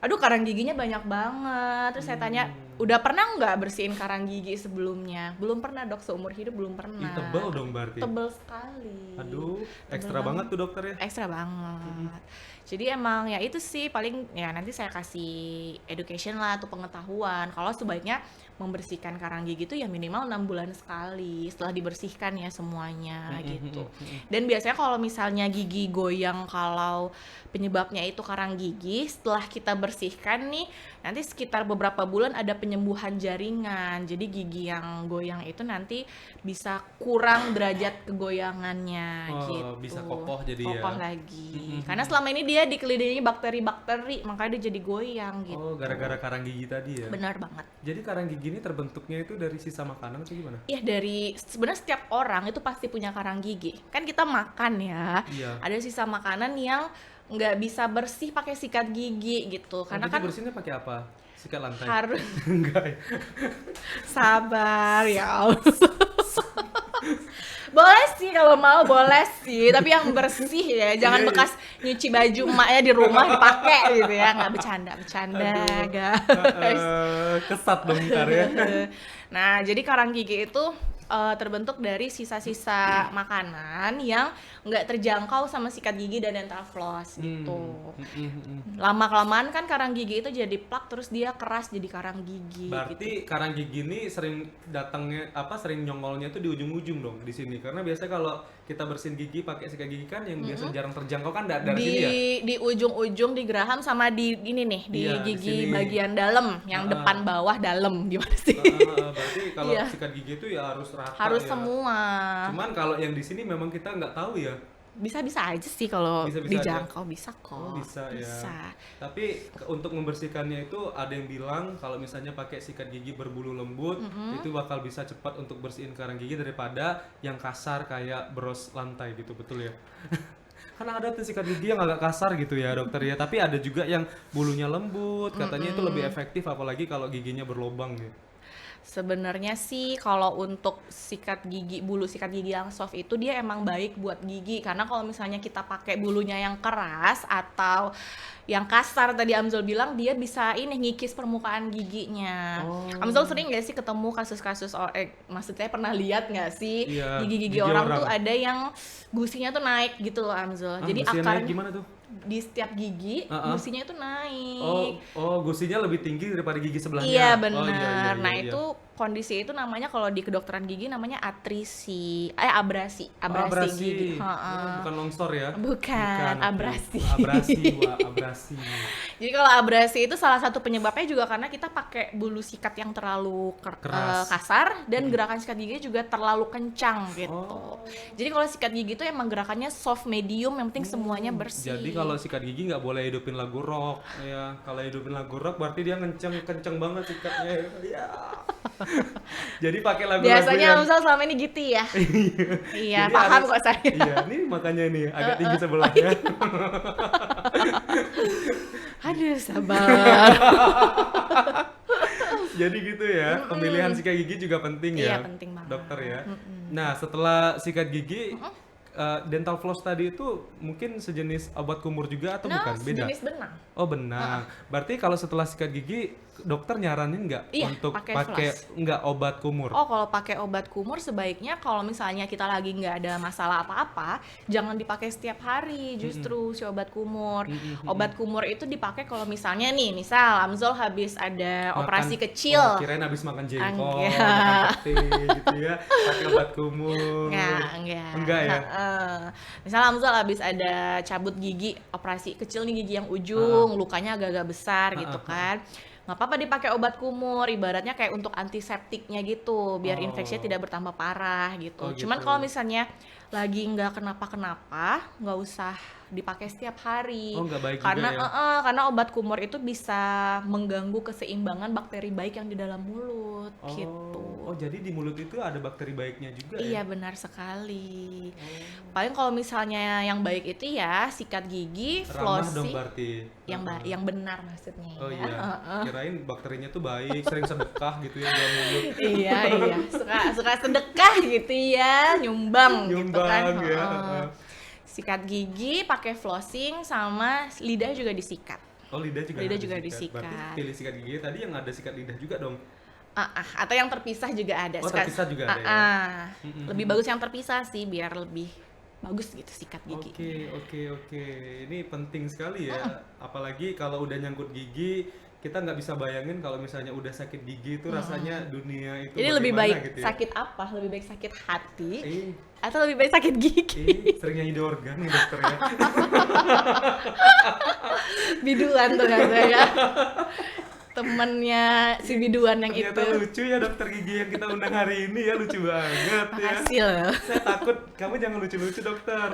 aduh karang giginya banyak banget. Terus saya tanya, udah pernah nggak bersihin karang gigi sebelumnya? Belum pernah dok, seumur hidup belum pernah. Tebel dong berarti. Tebel sekali. Aduh, ekstra Tebel banget tuh dokter ya. Ekstra banget. Jadi emang ya itu sih paling ya nanti saya kasih education lah atau pengetahuan kalau sebaiknya membersihkan karang gigi itu ya minimal 6 bulan sekali setelah dibersihkan ya semuanya gitu. Dan biasanya kalau misalnya gigi goyang kalau penyebabnya itu karang gigi, setelah kita bersihkan nih nanti sekitar beberapa bulan ada penyembuhan jaringan. Jadi gigi yang goyang itu nanti bisa kurang derajat kegoyangannya gitu. Bisa kokoh jadi ya. Kokoh lagi. Karena selama ini dia dikelilingi bakteri-bakteri, makanya dia jadi goyang gitu. Oh, gara-gara karang gigi tadi ya. Benar banget. Jadi karang gigi ini terbentuknya itu dari sisa makanan atau gimana? Iya, dari sebenarnya setiap orang itu pasti punya karang gigi. Kan kita makan ya. Iya. Ada sisa makanan yang nggak bisa bersih pakai sikat gigi gitu. Karena Jadi kan bersihnya pakai apa? Sikat lantai? harus Enggak ya? sabar ya Allah. Boleh sih kalau mau, boleh sih, tapi yang bersih ya, jangan bekas nyuci baju emaknya di rumah dipakai gitu ya. Nggak bercanda guys. Kesat dong ntar ya. Nah, jadi karang gigi itu terbentuk dari sisa-sisa makanan yang nggak terjangkau sama sikat gigi dan dental floss gitu. Lama-kelamaan kan karang gigi itu jadi plak, terus dia keras jadi karang gigi. Berarti gitu. karang gigi ini sering datangnya sering nyongolnya tuh di ujung-ujung dong di sini. Karena biasa kalau kita bersihin gigi pakai sikat gigi kan yang biasa jarang terjangkau kan dari sini ya. Di ujung-ujung di geraham sama di ini nih di Iya, di gigi sini. bagian dalam yang depan bawah dalam gimana sih? Berarti kalau Iya. sikat gigi itu ya harus rata Harus ya. semua. Cuman kalau yang di sini memang kita nggak tahu ya. Bisa-bisa aja sih kalau Bisa-bisa dijangkau bisa kok. Oh, bisa ya. Bisa. Tapi untuk membersihkannya itu ada yang bilang kalau misalnya pakai sikat gigi berbulu lembut itu bakal bisa cepat untuk bersihin karang gigi daripada yang kasar kayak bros lantai gitu, betul ya? Karena ada tuh sikat gigi yang agak kasar gitu ya dokter ya, tapi ada juga yang bulunya lembut, katanya itu lebih efektif apalagi kalau giginya berlobang gitu. Sebenarnya sih kalau untuk bulu sikat gigi yang soft itu dia emang baik buat gigi, karena kalau misalnya kita pakai bulunya yang keras atau yang kasar tadi Amzul bilang, dia bisa ini ngikis permukaan giginya. Amzul sering nggak sih ketemu kasus-kasus maksudnya pernah lihat nggak sih Iya, gigi-gigi gigi orang orang. tuh ada yang gusinya tuh naik gitu loh Amzul. Jadi Gusinya naik akarnya gimana tuh? di setiap gigi gusinya itu naik. Gusinya lebih tinggi daripada gigi sebelahnya. Iya Oh, benar. iya, Nah iya. itu kondisi itu namanya kalau di kedokteran gigi namanya abrasi gigi. Bukan longsor ya? Bukan, oke. abrasi. Abrasi. Jadi kalau abrasi itu salah satu penyebabnya juga karena kita pakai bulu sikat yang terlalu Keras. kasar dan gerakan sikat gigi juga terlalu kencang gitu. Oh. Jadi kalau sikat gigi itu emang gerakannya soft medium, yang penting semuanya bersih. Jadi kalau sikat gigi nggak boleh hidupin lagu rock ya. Kalau hidupin lagu rock berarti dia kenceng banget sikatnya ya. Jadi pakai lagu-lagu biasanya yang Amsal selama ini gitu ya. Iya, Jadi paham harus- kok saya. Iya, ini makanya nih agak tinggi sebelahnya. Aduh, sabar. Jadi gitu ya, pemilihan sikat gigi juga penting ya. Iya, penting banget. Dokter ya. Nah, setelah sikat gigi dental floss tadi itu mungkin sejenis obat kumur juga atau bukan? Beda. Sejenis benang. Oh, benang. Berarti kalau setelah sikat gigi dokter nyaranin nggak Iya, untuk pakai pakai nggak obat kumur? Oh, kalau pakai obat kumur sebaiknya kalau misalnya kita lagi nggak ada masalah apa-apa, jangan dipakai setiap hari justru si obat kumur. Obat kumur itu dipakai kalau misalnya nih, misal Amzol habis ada operasi kecil. Oh, kirain habis makan jengkol, Enggak. makan pete gitu ya, pakai obat kumur. Enggak ya. Misal Amzal habis ada cabut gigi, operasi kecil nih gigi yang ujung, lukanya agak-agak besar gitu kan. Nggak apa-apa dipakai obat kumur, ibaratnya kayak untuk antiseptiknya gitu, biar infeksinya tidak bertambah parah gitu. Oh, Cuman gitu. kalau misalnya lagi nggak kenapa-kenapa, nggak usah dipakai setiap hari. Oh, nggak baik karena juga ya? karena obat kumur itu bisa mengganggu keseimbangan bakteri baik yang di dalam mulut gitu. Oh, jadi di mulut itu ada bakteri baiknya juga Iya ya? benar sekali. Paling kalau misalnya yang baik itu ya sikat gigi, Ramah dong flossing, berarti. yang benar maksudnya. Oh ya. iya, kirain bakterinya tuh baik, sering sedekah gitu ya dalam mulut. Iya suka sedekah gitu ya, nyumbang gitu kan. Nyumbang ya. Sikat gigi, pakai flossing, sama lidah juga disikat. Oh, lidah juga Lidah ada juga disikat. Berarti disikat. pilih sikat gigi tadi yang ada sikat lidah juga dong. Atau yang terpisah juga ada. Oh, terpisah juga ada ya? Lebih bagus yang terpisah sih biar lebih bagus gitu sikat gigi. Oke. Ini penting sekali ya. Apalagi kalau udah nyangkut gigi, kita nggak bisa bayangin kalau misalnya udah sakit gigi itu rasanya dunia itu Jadi lebih baik bagaimana gitu ya. sakit apa? Lebih baik sakit hati Eh, atau lebih baik sakit gigi? sering nyanyi di organ nih dokter ya. Biduan tuh kan saya. Temennya si biduan yang Ternyata itu. lucu ya dokter gigi yang kita undang hari ini ya, lucu banget ya. Makasih loh. Saya takut kamu jangan lucu-lucu dokter.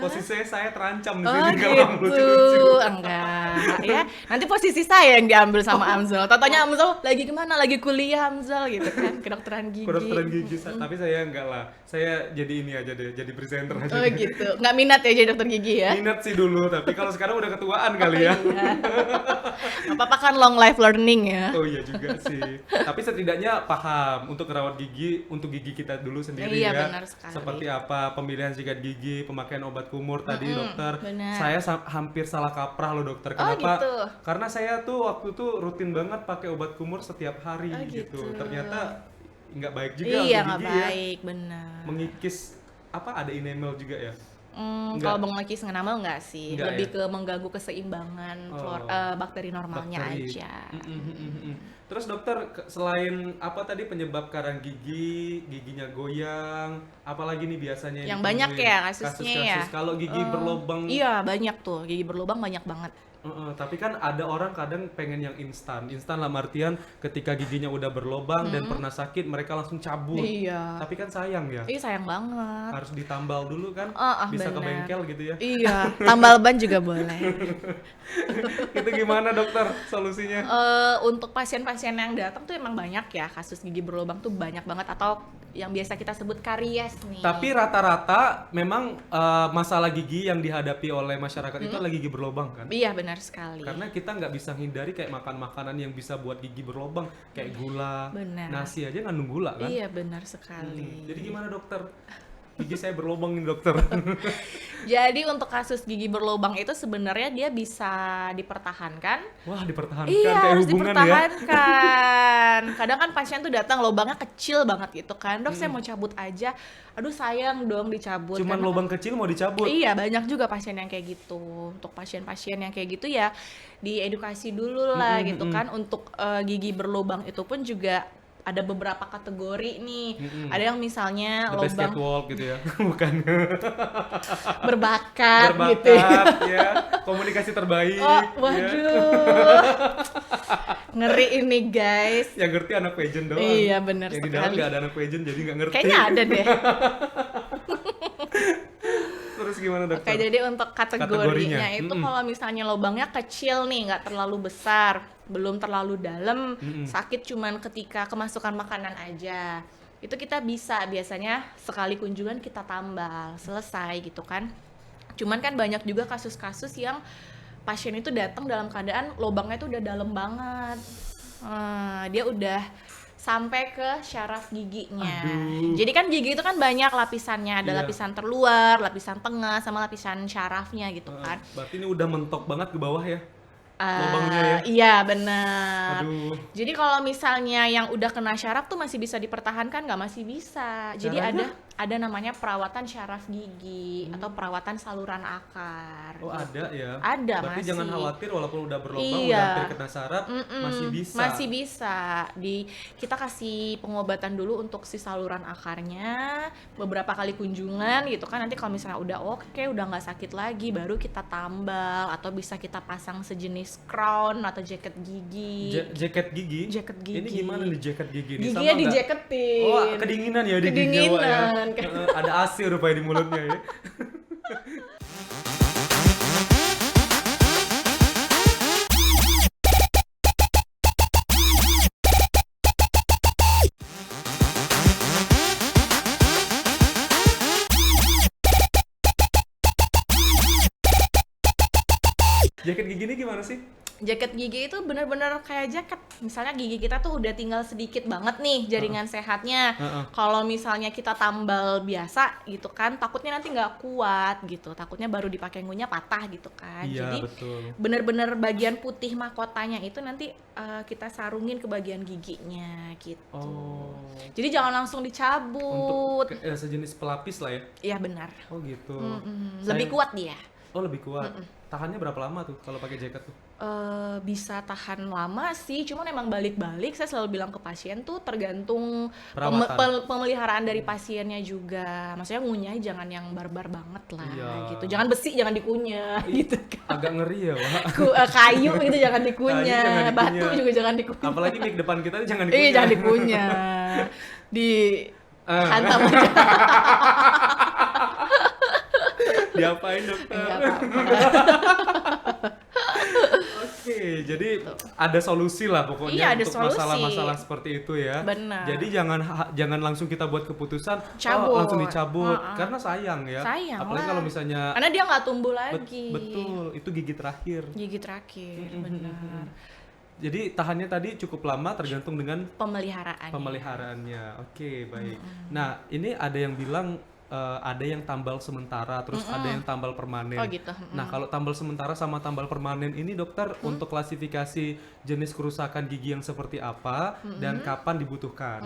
Posisi saya terancam di Oh sini kalau kamu gitu, lucu-lucu. enggak ya. Nanti posisi saya yang diambil sama Amzal. Totonya Amzal lagi kemana? Lagi kuliah Amzal gitu kan, kedokteran gigi. Kedokteran gigi, tapi saya enggak lah. Saya jadi ini aja deh, jadi presenter aja. Oh deh. gitu, nggak minat ya jadi dokter gigi ya? Minat sih dulu, tapi kalau sekarang udah ketuaan kali ya. Nggak apa-apa kan long life learning ya. Oh iya juga sih. Tapi setidaknya paham untuk merawat gigi, untuk gigi kita dulu sendiri Iya, ya. benar sekali. Seperti apa pemilihan sikat gigi, pemakaian obat kumur tadi dokter. benar. Saya hampir salah kaprah loh dokter. Oh, Kenapa? gitu. Karena saya tuh waktu tuh rutin banget pakai obat kumur setiap hari Oh, gitu. gitu. Ternyata nggak baik juga Iya, untuk nggak gigi ya. baik, benar. Mengikis apa ada enamel juga ya? Kalau mengikis enamel nggak sih, Nggak lebih ya? ke mengganggu keseimbangan bakteri normalnya Bakteri. aja. Terus dokter, selain apa tadi penyebab karang gigi, giginya goyang, apalagi nih biasanya Yang banyak ditemuin? ya kasusnya ya. Kalau gigi berlubang. Iya, banyak tuh, gigi berlubang banyak banget. Tapi kan ada orang kadang pengen yang instan. Instan lah artian ketika giginya udah berlubang dan pernah sakit mereka langsung cabut. Iya. Tapi kan sayang ya. Ih, sayang banget. Harus ditambal dulu kan. Bisa ke bener. bengkel gitu ya. Iya, tambal ban juga boleh. Itu gimana dokter solusinya? Untuk pasien-pasien yang datang tuh emang banyak ya, kasus gigi berlubang tuh banyak banget, atau yang biasa kita sebut karies nih. Tapi rata-rata memang masalah gigi yang dihadapi oleh masyarakat itu adalah gigi berlubang kan? Iya, benar sekali. Karena kita nggak bisa hindari kayak makan makanan yang bisa buat gigi berlubang kayak gula, Benar. nasi aja ngandung gula kan? Iya, benar sekali. Jadi gimana dokter? Gigi saya berlubang nih dokter. Jadi untuk kasus gigi berlubang itu sebenarnya dia bisa dipertahankan. Wah dipertahankan Iya, kayak harus hubungan ya. dipertahankan. Kadang kan pasien tuh datang lubangnya kecil banget gitu kan. Dok, saya mau cabut aja. Aduh, sayang dong dicabut. Cuman Karena lubang kecil mau dicabut. iya, banyak juga pasien yang kayak gitu. Untuk pasien-pasien yang kayak gitu ya diedukasi dulu lah gitu kan. Untuk gigi berlubang itu pun juga ada beberapa kategori nih. Ada yang misalnya The best lubang catwalk gitu ya. Bukan berbakat gitu ya. berbakat ya. Komunikasi terbaik. Oh, ya. waduh. Ngeri ini guys. Yang ngerti anak pageant doang. Iya, benar Yang di dalam sekali. nggak ada anak pageant jadi nggak ngerti. Kayaknya ada deh. Terus gimana dokter? Oke, jadi untuk kategorinya Kategorinya. itu kalau misalnya lubangnya kecil nih, nggak terlalu besar, belum terlalu dalam, sakit cuman ketika kemasukan makanan aja. Itu kita bisa biasanya sekali kunjungan kita tambal, selesai gitu kan. Cuman kan banyak juga kasus-kasus yang pasien itu datang dalam keadaan lubangnya itu udah dalam banget. Dia udah sampai ke syaraf giginya. Aduh. Jadi kan gigi itu kan banyak lapisannya, ada Iya. lapisan terluar, lapisan tengah, sama lapisan syarafnya gitu kan. Berarti ini udah mentok banget ke bawah ya? Lubangnya ya? Iya, benar. Aduh. Jadi kalau misalnya yang udah kena syaraf tuh masih bisa dipertahankan, nggak masih bisa. Jadi Caranya? ada namanya perawatan syaraf gigi atau perawatan saluran akar. Oh ada ya? Ada, Berarti masih. jangan khawatir walaupun udah berlubang, Iya. udah hampir kena saraf, masih bisa. Masih bisa. Kita kasih pengobatan dulu untuk si saluran akarnya, beberapa kali kunjungan gitu kan. Nanti kalau misalnya udah oke, udah nggak sakit lagi, baru kita tambal atau bisa kita pasang sejenis crown atau jaket gigi. Jaket gigi? Jaket gigi. Ini gimana nih jaket gigi? Ini Giginya sama nggak? dijaketin. Oh kedinginan ya di gigi Jawa ya? Kedinginan. Ada AC rupanya di mulutnya ya? Jaket gigi ini gimana sih? Jaket gigi itu benar-benar kayak jaket. Misalnya gigi kita tuh udah tinggal sedikit banget nih jaringan sehatnya. Kalau misalnya kita tambal biasa gitu kan, takutnya nanti nggak kuat gitu. Takutnya baru dipakai ngunyah patah gitu kan. Iya, Jadi betul. benar-benar bagian putih mahkotanya itu nanti kita sarungin ke bagian giginya gitu. Oh. Jadi jangan langsung dicabut. Untuk sejenis pelapis lah ya? Iya, benar. Oh gitu. Lebih kuat dia. Oh lebih kuat. Tahannya berapa lama tuh kalau pakai jaket tuh? Bisa tahan lama sih, cuman emang balik-balik saya selalu bilang ke pasien tuh tergantung Perawatan. pemeliharaan dari pasiennya juga. Maksudnya ngunyah jangan yang barbar banget lah Iya. gitu. Jangan besi, jangan dikunyah gitu kan. Agak ngeri ya, Wak. Kayu gitu jangan dikunyah, Kayu jangan batu dikunyah. juga jangan dikunyah. Apalagi mic depan kita nih jangan dikunyah. Iya, jangan dikunyah. Di hantam aja. Diapain dokter? Enggak apa-apa. Oke, jadi ada solusi lah pokoknya Iya, ada untuk solusi. masalah-masalah seperti itu ya. Benar. Jadi jangan langsung kita buat keputusan Cabut. langsung dicabut karena sayang ya. Sayang Apalagi lah. kalau misalnya Karena dia nggak tumbuh lagi. betul, itu gigi terakhir. Gigi terakhir, benar. Jadi tahannya tadi cukup lama tergantung dengan Pemeliharaan. pemeliharaannya. Oke, baik. Nah, ini ada yang bilang ada yang tambal sementara, terus ada yang tambal permanen. Oh gitu. Nah, kalau tambal sementara sama tambal permanen ini dokter untuk klasifikasi jenis kerusakan gigi yang seperti apa dan kapan dibutuhkan?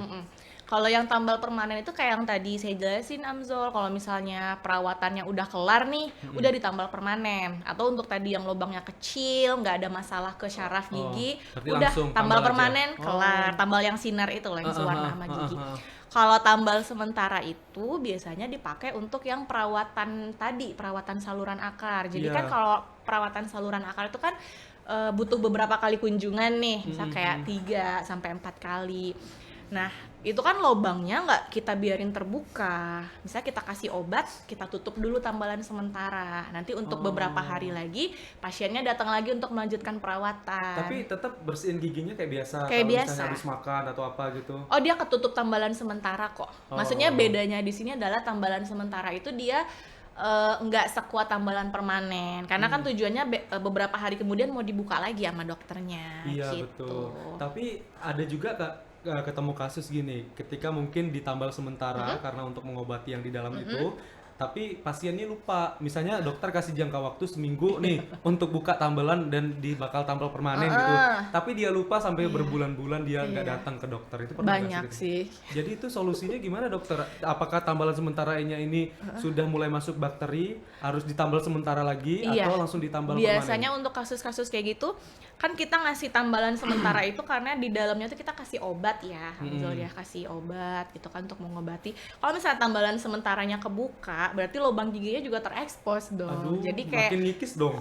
Kalau yang tambal permanen itu kayak yang tadi saya jelasin Amzol, kalau misalnya perawatannya udah kelar nih, udah ditambal permanen. Atau untuk tadi yang lubangnya kecil, nggak ada masalah ke syaraf gigi, berarti udah langsung tambal tambal aja. permanen kelar. Tambal yang sinar itu loh, yang sewarna sama gigi. Kalau tambal sementara itu biasanya dipakai untuk yang perawatan tadi, perawatan saluran akar. Jadi kan kalau perawatan saluran akar itu kan butuh beberapa kali kunjungan nih, misal kayak 3 sampai 4 kali. Nah, itu kan lubangnya nggak kita biarin terbuka. Misalnya kita kasih obat, kita tutup dulu tambalan sementara. Nanti untuk beberapa hari lagi, pasiennya datang lagi untuk melanjutkan perawatan. Tapi tetap bersihin giginya kayak biasa. Kayak kalau biasa. misalnya habis makan atau apa gitu. Oh, dia ketutup tambalan sementara kok. Maksudnya bedanya di sini adalah tambalan sementara itu dia nggak sekuat tambalan permanen. Karena kan tujuannya beberapa hari kemudian mau dibuka lagi sama dokternya. Iya gitu. betul. Tapi ada juga Kak ketemu kasus gini, ketika mungkin ditambal sementara karena untuk mengobati yang di dalam itu, tapi pasiennya lupa. Misalnya dokter kasih jangka waktu seminggu nih untuk buka tambalan dan bakal tambal permanen gitu. Tapi dia lupa sampai berbulan-bulan dia nggak datang ke dokter. Itu pernah nggak Banyak gitu? sih. Jadi itu solusinya gimana dokter? Apakah tambalan sementaranya ini sudah mulai masuk bakteri, harus ditambal sementara lagi atau langsung ditambal permanen? Biasanya untuk kasus-kasus kayak gitu kan kita ngasih tambalan sementara itu karena di dalamnya tuh kita kasih obat ya, Hamzul ya, kasih obat gitu kan untuk mengobati. Kalau misalnya tambalan sementaranya kebuka, berarti lubang giginya juga terekspos dong. Aduh, jadi kayak makin ngikis dong.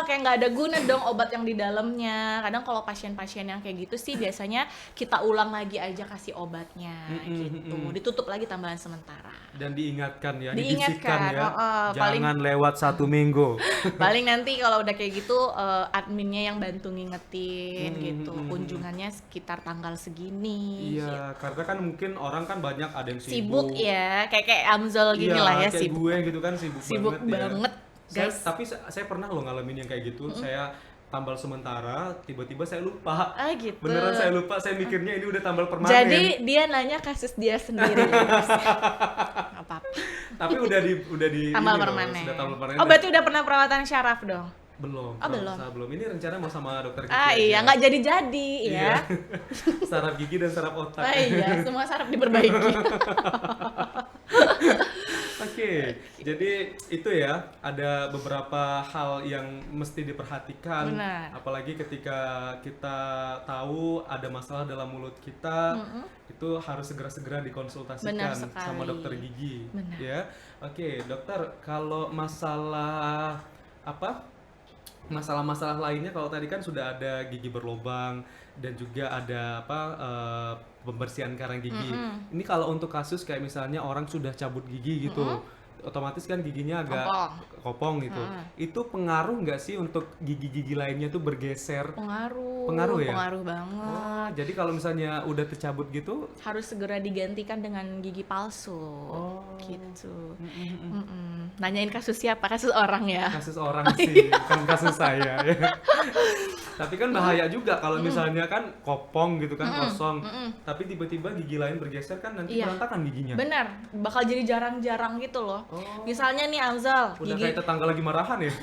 kayak nggak ada guna dong obat yang di dalamnya. Kadang kalau pasien-pasien yang kayak gitu sih biasanya kita ulang lagi aja kasih obatnya gitu. Ditutup lagi tambalan sementara. Dan diingatkan ya, Diingatkan, dibisikkan ya. paling- Jangan lewat 1 minggu. Paling nanti kalau udah kayak gitu adminnya yang bantu ngingetin gitu. Kunjungannya sekitar tanggal segini. Iya, karena kan mungkin orang kan banyak ada yang Sibuk ya, kayak Amzol gini Iya, lah ya, kayak sibuk. gue gitu kan sibuk Banget, ya. guys. Tapi saya pernah loh ngalamin yang kayak gitu. Saya tambal sementara, tiba-tiba saya lupa. Ah gitu. Beneran saya lupa, saya mikirnya ini udah tambal permanen. Jadi dia nanya kasus dia sendiri. Nggak apa-apa. Tapi udah di Tambal ini loh, permanen. sudah tambal permanen. Oh berarti udah pernah perawatan syaraf dong? belum. Oh, belum. Belum. Ini rencana mau sama dokter gigi. Iya, aja. nggak jadi-jadi ya. Iya. Saraf gigi dan saraf otak. Iya, semua saraf diperbaiki. Oke, jadi itu ya, ada beberapa hal yang mesti diperhatikan. Benar. Apalagi ketika kita tahu ada masalah dalam mulut kita, itu harus segera-segera dikonsultasikan Benar sekali. sama dokter gigi. Benar. Ya, oke, dokter, kalau masalah apa? Masalah-masalah lainnya, kalau tadi kan sudah ada gigi berlubang dan juga ada pembersihan karang gigi. Ini kalau untuk kasus kayak misalnya orang sudah cabut gigi gitu, otomatis kan giginya agak kopong gitu. Itu pengaruh nggak sih untuk gigi-gigi lainnya tuh bergeser? Pengaruh ya? Pengaruh banget. Oh, jadi kalau misalnya udah tercabut gitu, Harus segera digantikan dengan gigi palsu. Oh. Gitu. Nanyain kasus siapa? Kasus orang ya. kasus orang sih, bukan kasus saya. Ya. Tapi kan bahaya juga kalau misalnya kan kopong gitu kan, kosong, tapi tiba-tiba gigi lain bergeser kan nanti Iya. berantakan giginya. Bener, bakal jadi jarang-jarang gitu loh. Oh. Misalnya nih Amzal, Udah gigi kayak tetangga lagi marahan ya.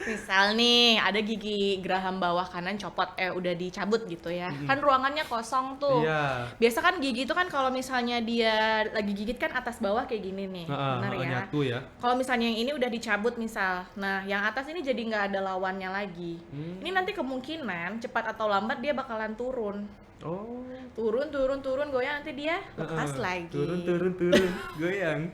misal nih ada gigi geraham bawah kanan copot, udah dicabut gitu ya. Kan ruangannya kosong tuh. Iya. Biasa kan gigi itu kan kalau misalnya dia lagi gigit kan atas bawah kayak gini nih, benar ya. Nyatu ya. Kalau misalnya yang ini udah dicabut misal, nah yang atas ini jadi nggak ada lawannya lagi. Ini nanti kemungkinan cepat atau lambat dia bakalan turun. Oh. Turun, goyang nanti dia lepas lagi. Turun, goyang.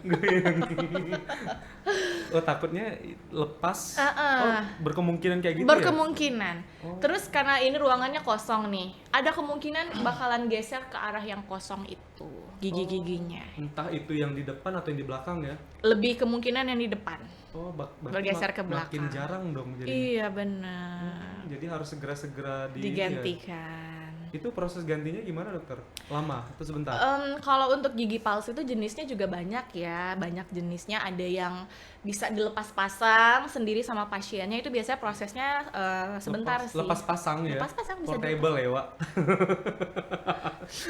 Oh, takutnya lepas. Oh, berkemungkinan kayak gitu Berkemungkinan. Terus karena ini ruangannya kosong nih, ada kemungkinan bakalan geser ke arah yang kosong itu gigi-giginya. ya. Entah itu yang di depan atau yang di belakang ya. Lebih kemungkinan yang di depan. Oh, Bergeser ke belakang. Makin jarang dong jadi. Iya benar. Jadi harus segera-segera Digantikan. Itu proses gantinya gimana dokter? Lama atau sebentar? Kalau untuk gigi palsu itu jenisnya juga banyak ya, banyak jenisnya. Ada yang bisa dilepas pasang sendiri sama pasiennya, itu biasanya prosesnya sebentar sih. Lepas pasang ya. Lepas pasang bisa Portable ya, Wak.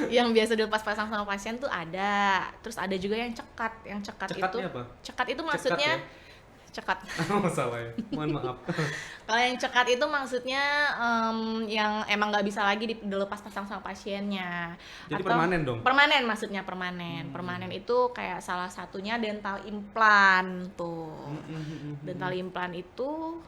Yang biasa dilepas pasang sama pasien tuh ada. Terus ada juga yang cekat. Yang cekat itu Cekatnya apa? cekat itu maksudnya ya? cekat. Oh, salah ya. Mohon maaf. Kalau yang cekat itu maksudnya yang emang nggak bisa lagi dilepas pasang sama pasiennya. Jadi Atau permanen dong? Permanen, maksudnya permanen. Permanen itu kayak salah satunya dental implant tuh. Dental implant itu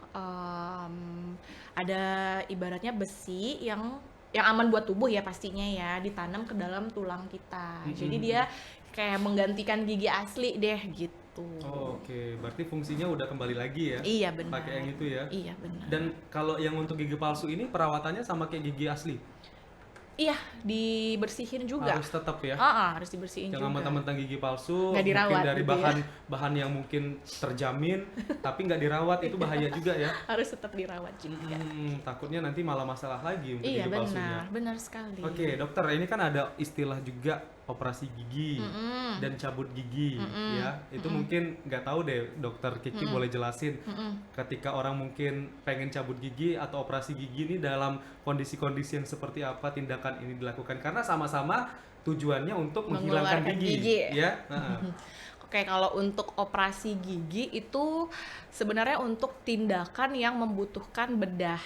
ada ibaratnya besi yang aman buat tubuh ya pastinya ya, ditanam ke dalam tulang kita. Jadi dia kayak menggantikan gigi asli deh gitu. Oh, oke. Berarti fungsinya udah kembali lagi ya? Iya benar. Pakai yang itu ya? Iya benar. Dan kalau yang untuk gigi palsu ini perawatannya sama kayak gigi asli? Iya, dibersihin juga. Harus tetap ya? Harus dibersihin Jangan juga. mentang-mentang gigi palsu, Nggak dirawat mungkin dari gitu ya. bahan yang mungkin terjamin, tapi nggak dirawat, itu bahaya juga ya? Harus tetap dirawat juga. Takutnya nanti malah masalah lagi untuk Iya gigi palsunya. benar sekali. Oke, dokter, ini kan ada istilah juga operasi gigi dan cabut gigi ya. Itu mungkin nggak tahu deh, dokter Kiki boleh jelasin ketika orang mungkin pengen cabut gigi atau operasi gigi ini dalam kondisi-kondisi yang seperti apa tindakan ini dilakukan, karena sama-sama tujuannya untuk menghilangkan Mengeluarkan gigi, gigi. ya. Oke, kalau untuk operasi gigi itu sebenarnya untuk tindakan yang membutuhkan bedah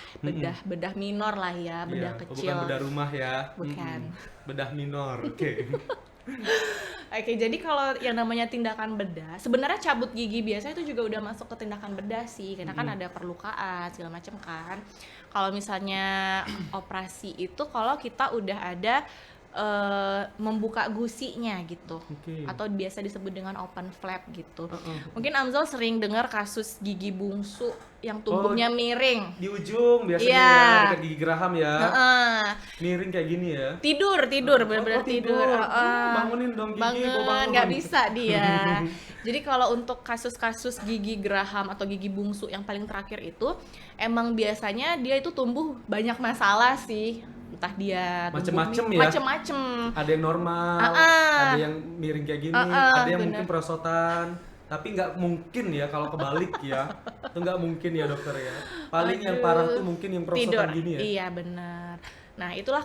minor lah ya, bedah Iya, kecil. bukan bedah rumah ya. Bukan. Bedah minor. Oke. Oke, jadi kalau yang namanya tindakan bedah, sebenarnya cabut gigi biasa itu juga udah masuk ke tindakan bedah sih, karena kan ada perlukaan segala macam kan. Kalau misalnya operasi itu kalau kita udah ada membuka gusinya gitu, atau biasa disebut dengan open flap gitu. Mungkin Amzal sering dengar kasus gigi bungsu yang tumbuhnya miring Di ujung biasanya Iya. ya, dekat gigi geraham ya. Miring kayak gini ya. tidur bener-bener tidur. Bangunin dong gigi, gua Bangun, bangun. nggak bisa dia. Jadi kalau untuk kasus-kasus gigi geraham atau gigi bungsu yang paling terakhir itu, emang biasanya dia itu tumbuh banyak masalah sih. Entah dia Macem-macem ya? Macem-macem. Ada yang normal, ada yang miring kayak gini, ada yang mungkin perosotan. Tapi nggak mungkin ya kalau kebalik ya. Itu nggak mungkin ya dokter ya. Paling yang parah tuh mungkin yang perosotan Tidur. gini ya. Iya benar. Nah itulah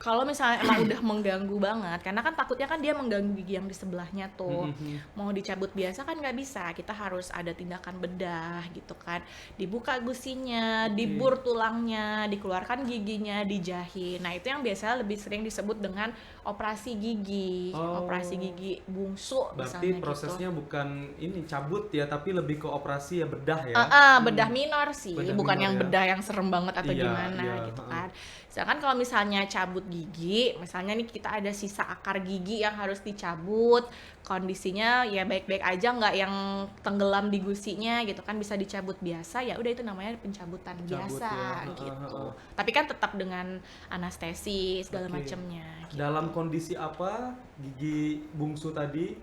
kalau misalnya emang udah mengganggu banget, karena kan takutnya kan dia mengganggu gigi yang di sebelahnya tuh. Mau dicabut biasa kan nggak bisa, kita harus ada tindakan bedah gitu kan. Dibuka gusinya, dibur tulangnya, dikeluarkan giginya, dijahit. Nah itu yang biasanya lebih sering disebut dengan operasi gigi, operasi gigi bungsu Berarti misalnya prosesnya gitu. bukan ini cabut ya, tapi lebih ke operasi ya, bedah ya. Bedah minor sih, Bedah bukan minor yang ya. bedah yang serem banget atau Iya, gimana iya, gitu kan. Sedangkan kalau misalnya cabut gigi, misalnya nih kita ada sisa akar gigi yang harus dicabut, kondisinya ya baik-baik aja, nggak yang tenggelam di gusinya gitu kan, bisa dicabut biasa, ya udah itu namanya pencabutan biasa ya. gitu. Tapi kan tetap dengan anestesi segala macamnya. Gitu. Dalam kondisi apa gigi bungsu tadi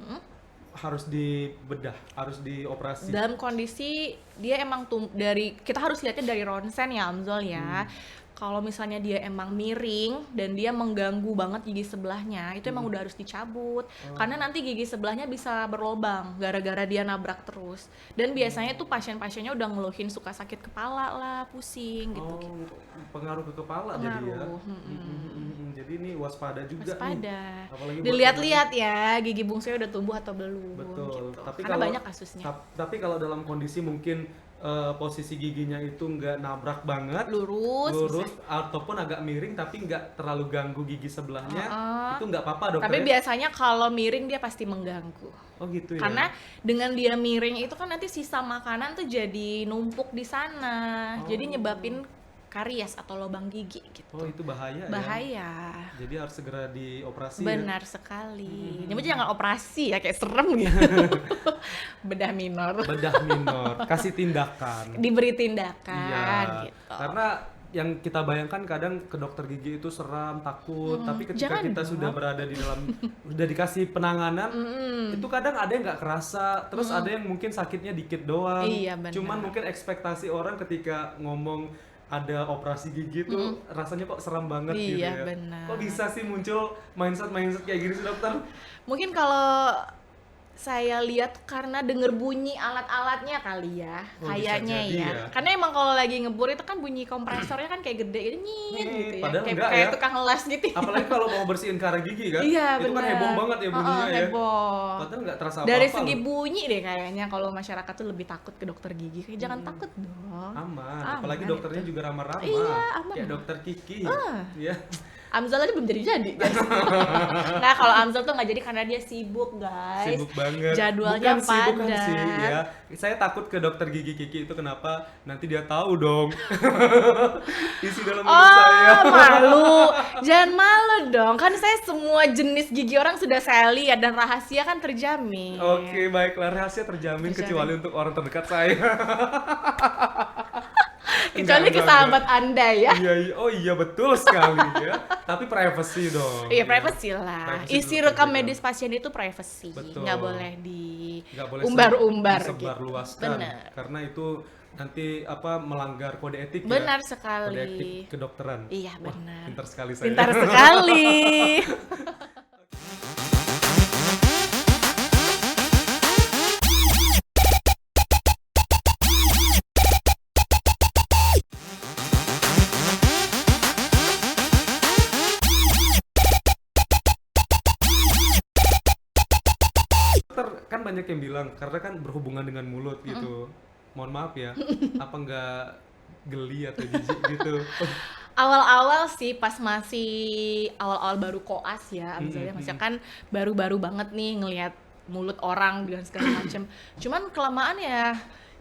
harus dibedah, harus dioperasi? Dalam kondisi dia emang kita harus lihatnya dari ronsen ya Amzol ya. Kalau misalnya dia emang miring dan dia mengganggu banget gigi sebelahnya, itu emang udah harus dicabut. Karena nanti gigi sebelahnya bisa berlobang gara-gara dia nabrak terus. Dan biasanya tuh pasien-pasiennya udah ngeluhin suka sakit kepala lah, pusing gitu-gitu. Pengaruh ke kepala jadi ya. Jadi ini waspada juga nih. Apalagi buat Dilihat-lihat ya gigi bungsunya udah tumbuh atau belum. Betul. Gitu. Tapi karena kalau banyak kasusnya. Tapi kalau dalam kondisi mungkin posisi giginya itu nggak nabrak banget, lurus ataupun agak miring tapi nggak terlalu ganggu gigi sebelahnya, itu nggak apa-apa dokter. Tapi biasanya kalau miring dia pasti mengganggu. Oh gitu ya. Karena dengan dia miring itu kan nanti sisa makanan tuh jadi numpuk di sana, jadi nyebabin karies atau lubang gigi gitu. Oh itu bahaya. Bahaya. Ya? Jadi harus segera dioperasi. Benar sekali. Nyebutnya jangan operasi ya, kayak serem gitu. Bedah minor. Kasih tindakan. Diberi tindakan Iya. gitu. Karena yang kita bayangkan kadang ke dokter gigi itu seram, takut, tapi ketika kita sudah berada di dalam, udah dikasih penanganan, itu kadang ada yang nggak kerasa, terus ada yang mungkin sakitnya dikit doang. Iya, benar. Cuman mungkin ekspektasi orang ketika ngomong ada operasi gigi tuh rasanya kok seram banget gitu Iya, ya. benar. Kok bisa sih muncul mindset kayak gini sih dokter? Mungkin kalau Saya lihat karena denger bunyi alat-alatnya kali ya, Oh, bisa kayaknya jadi ya. ya. Karena emang kalau lagi ngebor itu kan bunyi kompresornya kan kayak gede gitu, nyit gitu ya. Padahal Kayak enggak kayak ya. tukang las gitu. Apalagi kalau mau bersihin karang gigi kan, Iya, itu kan bener. heboh banget ya bunyinya ya. Heboh. Padahal nggak terasa apa-apa Dari segi loh. bunyi deh kayaknya kalau masyarakat tuh lebih takut ke dokter gigi. Kayak jangan takut dong. Aman. Apalagi Aman dokternya itu. juga ramah-ramah. Iya, aman. Kayak dokter Kiki. Ya. Amzal aja belum jadi-jadi guys. Nah kalau Amzal tuh nggak jadi karena dia sibuk guys. Sibuk banget. Jadwalnya bukan sih, bukan padat. sih, ya. Saya takut ke dokter gigi Kiki itu kenapa? Nanti dia tahu dong. Isi dalam mulut saya. Oh malu, jangan malu dong. Kan saya semua jenis gigi orang sudah saya lihat dan rahasia kan terjamin. Oke, baiklah, rahasia terjamin kecuali untuk orang terdekat saya. Kecuali ke sahabat Anda ya. Iya, oh iya betul sekali ya. Tapi privacy dong. Iya privacy lah. Privacy Isi dulu rekam penting. medis pasien itu privacy, Betul. nggak boleh Nggak boleh umbar-umbar disebar gitu. luaskan. Benar. Karena itu nanti melanggar kode etik ya. Benar Kode sekali. etik kedokteran. Iya Wah, benar. pintar sekali saya. Pintar sekali. Dokter kan banyak yang bilang karena kan berhubungan dengan mulut gitu. Mohon maaf ya, apa nggak geli atau jijik gitu? Awal-awal sih pas masih awal-awal baru koas ya, misalnya maksudnya kan baru-baru banget nih ngelihat mulut orang dengan segala macam. Cuman kelamaan ya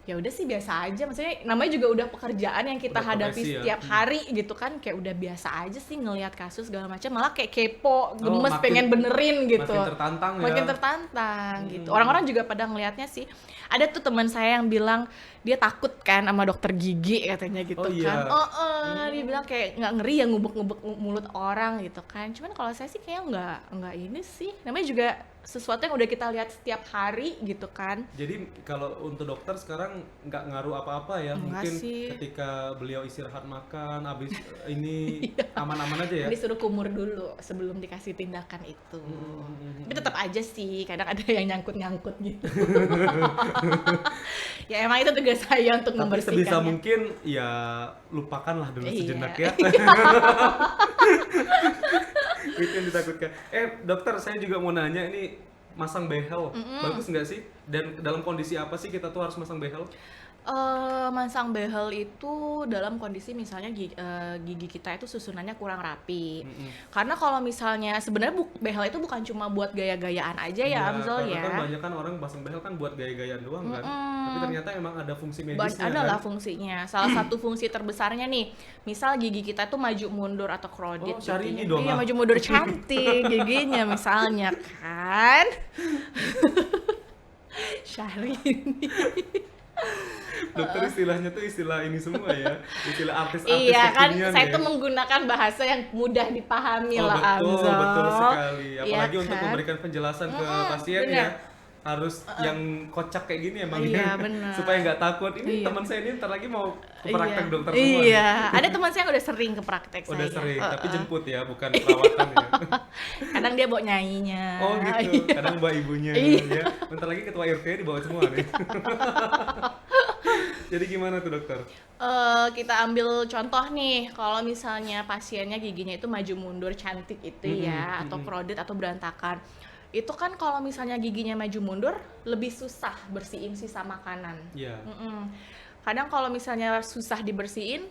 udah sih biasa aja, maksudnya namanya juga udah pekerjaan yang kita Udah hadapi profesi ya. setiap hari gitu kan, kayak udah biasa aja sih ngelihat kasus segala macam, malah kayak kepo, gemes makin- pengen benerin gitu. Makin tertantang ya. Makin tertantang gitu. Orang-orang juga pada ngelihatnya sih. Ada tuh teman saya yang bilang dia takut kan sama dokter gigi katanya gitu Oh, iya. kan. Dia bilang kayak nggak ngeri ya ngubek-ngubek mulut orang gitu kan. Cuman kalau saya sih kayak nggak ini sih. Namanya juga sesuatu yang udah kita lihat setiap hari gitu kan. Jadi kalau untuk dokter sekarang nggak ngaruh apa-apa ya, Enggak mungkin sih. ketika beliau istirahat makan, habis ini aman-aman aja ya. Disuruh kumur dulu sebelum dikasih tindakan itu. Tapi tetap aja sih, kadang ada yang nyangkut-nyangkut gitu. Ya emang itu tugas saya untuk Tapi membersihkannya. sebisa mungkin ya lupakanlah dulu Iya. sejenak ya. Itu yang ditakutkan. Dokter, saya juga mau nanya ini masang behel, bagus nggak sih? Dan dalam kondisi apa sih kita tuh harus masang behel? Masang behel itu dalam kondisi misalnya gigi kita itu susunannya kurang rapi. Karena kalau misalnya sebenarnya behel itu bukan cuma buat gaya-gayaan aja ya, Amzal karena ya. kan banyak kan orang pasang behel kan buat gaya-gayaan doang kan. Tapi ternyata emang ada fungsi medisnya Adalah kan. fungsinya. Salah satu fungsi terbesarnya nih, misal gigi kita tuh maju mundur atau krodit. Oh, Syahrini giginya. dong, Iya, ah. maju mundur cantik giginya misalnya kan. Syahrini. Dokter istilahnya tuh istilah ini semua ya. Istilah artis-artis Iya kan, kekinian saya ya. tuh menggunakan bahasa yang mudah dipahami Oh, lah, betul, Amzal. betul sekali. Iya Apalagi untuk kan? memberikan penjelasan ke pasien benar. ya. Harus yang kocak kayak gini emang Iya, ya. benar. Supaya nggak takut. Ini Iya. teman saya ini ntar lagi mau ke praktek dokter semua. nih. Iya, ada teman saya yang udah sering ke praktek saya. Udah sering, tapi jemput ya, bukan perawatan ya. Kadang dia bawa nyanyinya. Oh gitu, Iya. kadang bawa ibunya Iya. ya. Bentar lagi ketua RT dibawa semua nih. Jadi gimana tuh dokter? Kita ambil contoh nih, kalau misalnya pasiennya giginya itu maju mundur cantik itu ya, atau krodit atau berantakan. Itu kan kalau misalnya giginya maju mundur, lebih susah bersihin sisa makanan. Iya. Kadang kalau misalnya susah dibersihin,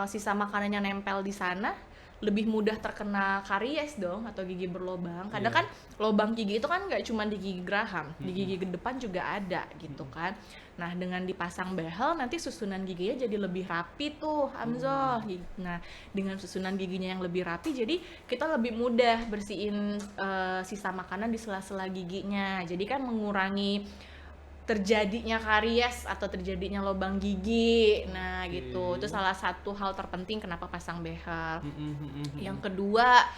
sisa makanannya nempel di sana, lebih mudah terkena karies dong atau gigi berlobang. Kadang Iya. kan lobang gigi itu kan nggak cuma di gigi geraham, di gigi depan juga ada gitu kan. Nah dengan dipasang behel nanti susunan giginya jadi lebih rapi tuh, Amzal. Nah dengan susunan giginya yang lebih rapi, jadi kita lebih mudah bersihin sisa makanan di sela-sela giginya. Jadi kan mengurangi terjadinya karies atau terjadinya lubang gigi. Nah gitu, itu salah satu hal terpenting kenapa pasang behel. Yang kedua,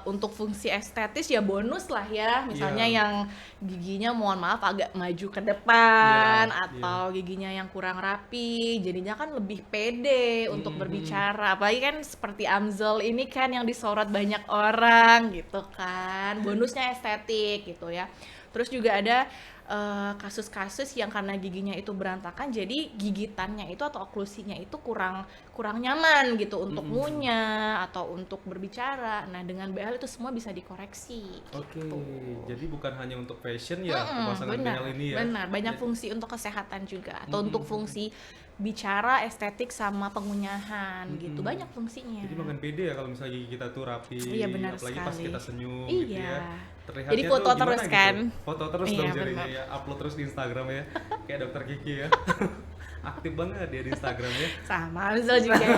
untuk fungsi estetis ya bonus lah ya, misalnya Iya. yang giginya mohon maaf agak maju ke depan, Iya, atau giginya yang kurang rapi, jadinya kan lebih pede untuk berbicara. Apalagi kan seperti Amzal ini kan yang disorot banyak orang gitu kan, bonusnya estetik gitu ya. Terus juga ada kasus-kasus yang karena giginya itu berantakan, jadi gigitannya itu atau oklusinya itu kurang nyaman gitu untuk ngunyah atau untuk berbicara. Nah, dengan BL itu semua bisa dikoreksi. Oke, Gitu. jadi bukan hanya untuk fashion ya pemasangan Benar, BL ini ya. benar. Banyak fungsi untuk kesehatan juga atau untuk fungsi bicara, estetik sama pengunyahan gitu. Banyak fungsinya. Jadi makan beda ya kalau misalnya gigi kita tuh rapi, Iya, benar apalagi pas sekali. kita senyum Iya. gitu ya. Terlihatnya Jadi foto tuh gimana terus gitu. kan? Foto terus Iya, dong jadinya benar. ya, upload terus di Instagram ya. Kayak dokter gigi ya. Aktif banget dia di Instagram ya. Sama Amzal juga ya.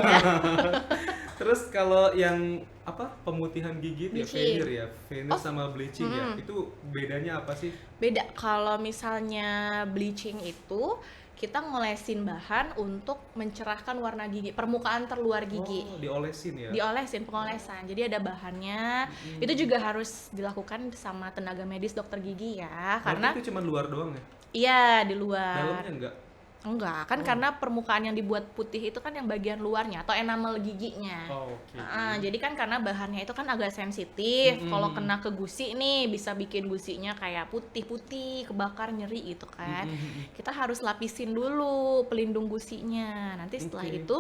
Terus kalau yang apa pemutihan gigi ya, Bleaching. veneer ya, veneer sama bleaching ya, itu bedanya apa sih? Beda. Kalau misalnya bleaching itu kita ngolesin bahan untuk mencerahkan warna gigi, permukaan terluar gigi. Oh, diolesin ya? Diolesin, pengolesan. Jadi ada bahannya. Itu juga harus dilakukan sama tenaga medis dokter gigi ya, Berarti karena itu cuma luar doang ya? iya di luar. Dalamnya enggak? Enggak, kan karena permukaan yang dibuat putih itu kan yang bagian luarnya atau enamel giginya. Oh, oke. Jadi kan karena bahannya itu kan agak sensitif. Kalau kena ke gusi nih bisa bikin gusinya kayak putih-putih, kebakar, nyeri gitu kan. Kita harus lapisin dulu pelindung gusinya. Nanti setelah Oke. itu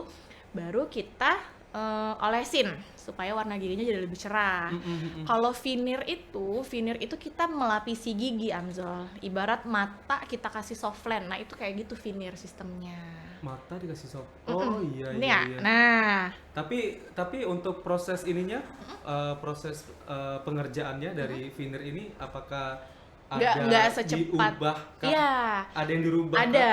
baru kita olesin supaya warna giginya jadi lebih cerah. Kalau veneer itu kita melapisi gigi, Amzol. Ibarat mata kita kasih softland. Nah, itu kayak gitu veneer sistemnya. Mata dikasih soft. Oh iya Ini iya ya. iya. Nah, Tapi untuk proses ininya, proses pengerjaannya dari veneer ini apakah nggak secepat. diubah? Iya. Ada yang dirubah? Ada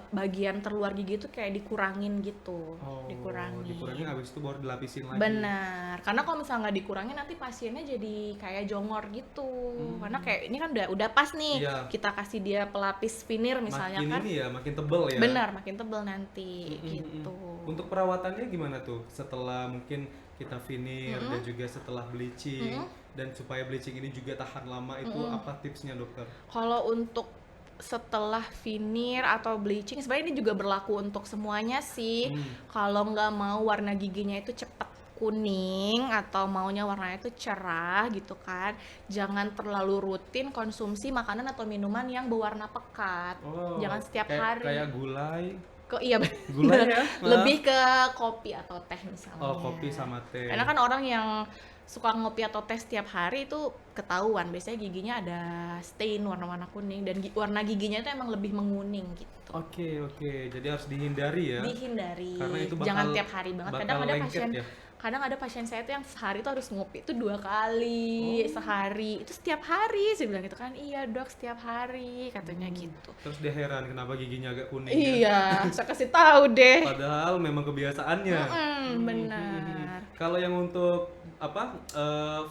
bagian terluar gigi itu kayak dikurangin gitu. Oh, dikurangin. habis itu baru dilapisin lagi. Benar. Karena kalau misalnya nggak dikurangin nanti pasiennya jadi kayak jongor gitu. Karena kayak ini kan udah pas nih. Iya. Kita kasih dia pelapis veneer misalnya Makin kan. ini ya, makin tebel ya. Benar, makin tebel nanti gitu. Untuk perawatannya gimana tuh? Setelah mungkin kita veneer dan juga setelah bleaching dan supaya bleaching ini juga tahan lama itu apa tipsnya dokter? Kalau untuk setelah veneer atau bleaching sebenarnya ini juga berlaku untuk semuanya sih. Kalau nggak mau warna giginya itu cepet kuning atau maunya warnanya itu cerah gitu kan, jangan terlalu rutin konsumsi makanan atau minuman yang berwarna pekat. Oh, Jangan setiap kayak, hari. Kayak gulai. Kok iya Gulai ya? lebih ke kopi atau teh misalnya. Oh, kopi sama teh. Karena kan orang yang suka ngopi atau teh setiap hari itu ketahuan biasanya giginya ada stain warna-warna kuning dan warna giginya itu emang lebih menguning gitu. Oke. Jadi harus dihindari ya. Dihindari. Karena itu Jangan tiap hari banget. bakal Kadang ada lengket pasien ya? kadang ada pasien saya tuh yang sehari tuh harus ngopi itu 2 kali sehari. Itu setiap hari saya bilang gitu kan. Iya, Dok, setiap hari katanya gitu. Terus dia heran kenapa giginya agak kuning ya. Iya, saya kasih tahu deh. Padahal memang kebiasaannya. Benar. Kalau yang untuk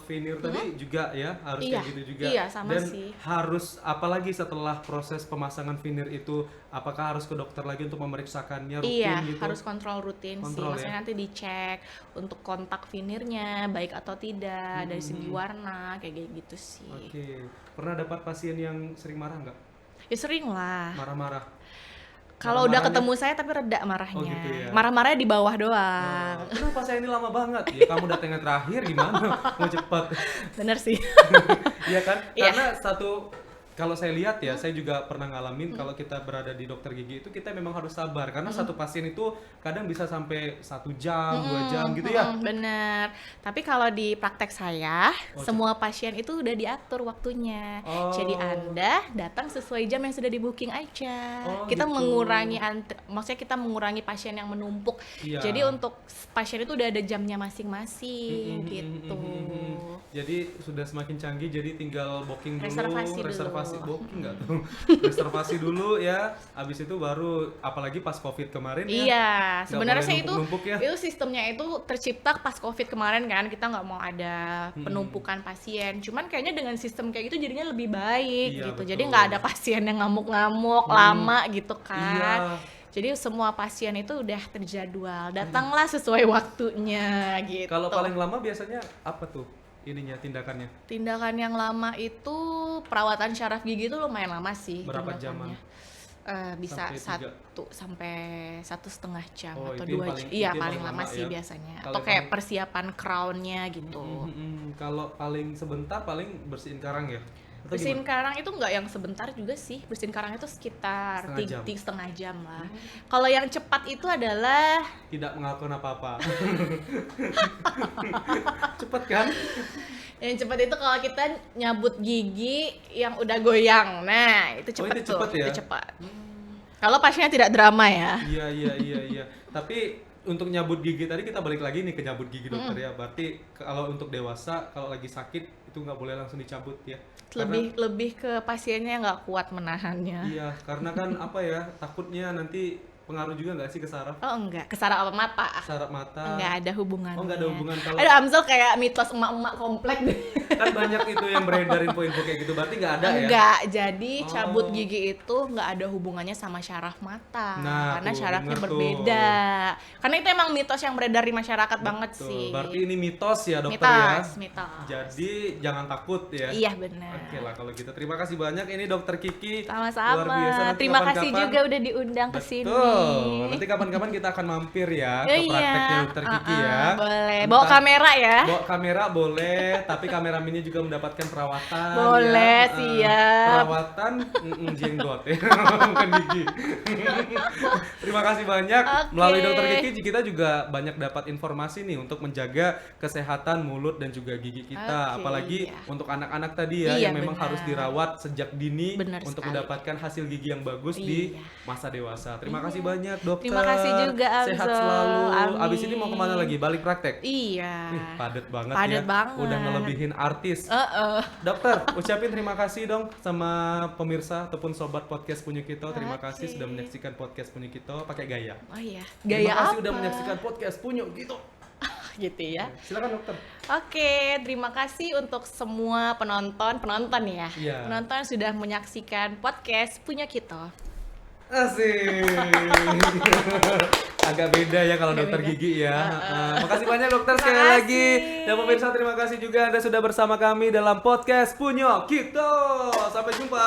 veneer tadi juga ya harus Iya, kayak gitu juga. iya, sama Dan sih. harus apalagi setelah proses pemasangan veneer itu, apakah harus ke dokter lagi untuk memeriksakannya rutin Iya, gitu? harus kontrol rutin sih. Kontrol, Maksudnya ya? nanti dicek untuk kontak veneernya baik atau tidak dari segi warna kayak gitu sih. Oke. Pernah dapat pasien yang sering marah nggak? Ya sering lah. Marah-marah. Kalau udah Marah-marahnya- ketemu saya tapi reda marahnya. Oh, gitu ya? Marah-marahnya di bawah doang. Kenapa saya ini lama banget? Ya kamu datangnya terakhir gimana? Mau cepat. Bener sih. Iya kan? Iya. Karena kalau saya lihat ya, saya juga pernah ngalamin kalau kita berada di dokter gigi itu kita memang harus sabar karena satu pasien itu kadang bisa sampai 1 jam, 2 jam gitu ya. Bener. Tapi kalau di praktek saya, semua pasien itu udah diatur waktunya. Oh. Jadi Anda datang sesuai jam yang sudah di booking aja. Oh, Kita gitu. mengurangi maksudnya kita mengurangi pasien yang menumpuk. Iya. Jadi untuk pasien itu udah ada jamnya masing-masing gitu. Jadi sudah semakin canggih, jadi tinggal booking dulu, Reservasi dulu. booking nggak tuh, reservasi dulu ya. Abis itu baru, apalagi pas COVID kemarin ya. Iya, nggak sebenarnya boleh sih itu numpuk-numpuk ya. itu sistemnya itu tercipta pas COVID kemarin kan, kita nggak mau ada penumpukan pasien. Cuman kayaknya dengan sistem kayak gitu jadinya lebih baik Iya, gitu. betul. Jadi nggak ada pasien yang ngamuk-ngamuk lama gitu kan. Iya. Jadi semua pasien itu udah terjadwal, datanglah sesuai waktunya gitu. Kalau paling lama biasanya apa tuh tindakannya? Tindakan yang lama itu perawatan syaraf gigi itu lumayan lama sih. Berapa tindakannya. Bisa Sampai 1 sampai 1,5 jam Oh, atau itu yang 2 paling- jam. Iya, itu yang paling paling lama lama sih ya. biasanya. Kalau Atau yang kayak persiapan crownnya gitu. Kalau paling sebentar paling bersihin karang ya. Bersihin karang itu nggak yang sebentar juga sih. Bersihin karang itu sekitar setengah jam lah. Kalau yang cepat itu adalah tidak melakukan apa-apa. Cepet kan? yang cepat itu kalau kita nyabut gigi yang udah goyang. Nah, itu cepat itu cepet ya? Itu cepat. Kalau pasiennya tidak drama ya. Iya. Tapi untuk nyabut gigi tadi kita balik lagi nih ke nyabut gigi dokter ya. Berarti kalau untuk dewasa kalau lagi sakit itu nggak boleh langsung dicabut ya. Lebih ke pasiennya yang nggak kuat menahannya. Iya, karena kan apa ya, takutnya nanti pengaruh juga nggak sih ke saraf? Oh enggak, ke saraf apa mata? Saraf mata. Enggak ada hubungannya. Oh enggak ada hubungan kalau. Aduh, Amsel kayak mitos emak-emak komplek deh. Kan banyak itu yang beredar info-info kayak gitu, berarti nggak ada ya? Enggak, jadi cabut gigi itu nggak ada hubungannya sama syaraf mata. Nah, karena tuh, syarafnya bener berbeda. Karena itu emang mitos yang beredar di masyarakat banget Betul. sih. Berarti ini mitos ya dokter ya? Mitos. Jadi jangan takut ya? Iya benar. Oke lah kalau gitu. Terima kasih banyak ini dokter Kiki. Sama-sama. Luar biasa. Nanti Terima kasih kapan-kapan- juga udah diundang ke sini. Betul. Nanti kapan-kapan kita akan mampir ya ke prakteknya dokter Kiki ya. Boleh. Entah- Bawa kamera ya. Bawa kamera boleh, tapi kameramennya juga mendapatkan perawatan. Boleh, ya. siap. Perawatan jenggot ya, bukan gigi. Terima kasih banyak. Oke. Melalui dokter Kiki kita juga banyak dapat informasi nih untuk menjaga kesehatan mulut dan juga gigi kita. Oke, Apalagi iya. untuk anak-anak tadi ya Iya, yang memang benar. harus dirawat sejak dini Benar untuk sekali. mendapatkan hasil gigi yang bagus di Iya. masa dewasa. Terima kasih banyak dokter. Terima kasih juga, Sehat Amzo. selalu. Amin. Abis ini mau kemana lagi? Balik praktek? Iya. Padet banget Padet ya. banget. Udah ngelebihin artis. Dokter, ucapin terima kasih dong sama pemirsa ataupun sobat podcast Punya Kita. Terima kasih Oke. sudah menyaksikan podcast Punya Kita pakai gaya. Oh iya. Terima Gaya kasih apa? udah menyaksikan podcast Punya Kita. Gitu ya. Silakan dokter. Oke, terima kasih untuk semua penonton ya. Iya. Penonton sudah menyaksikan podcast Punya Kita. Asik. Agak beda ya kalau Agak dokter beda. gigi ya. Makasih banyak dokter sekali Terima lagi. kasih. Dan pemirsa terima kasih juga Anda sudah bersama kami dalam podcast Punya Kita. Sampai jumpa.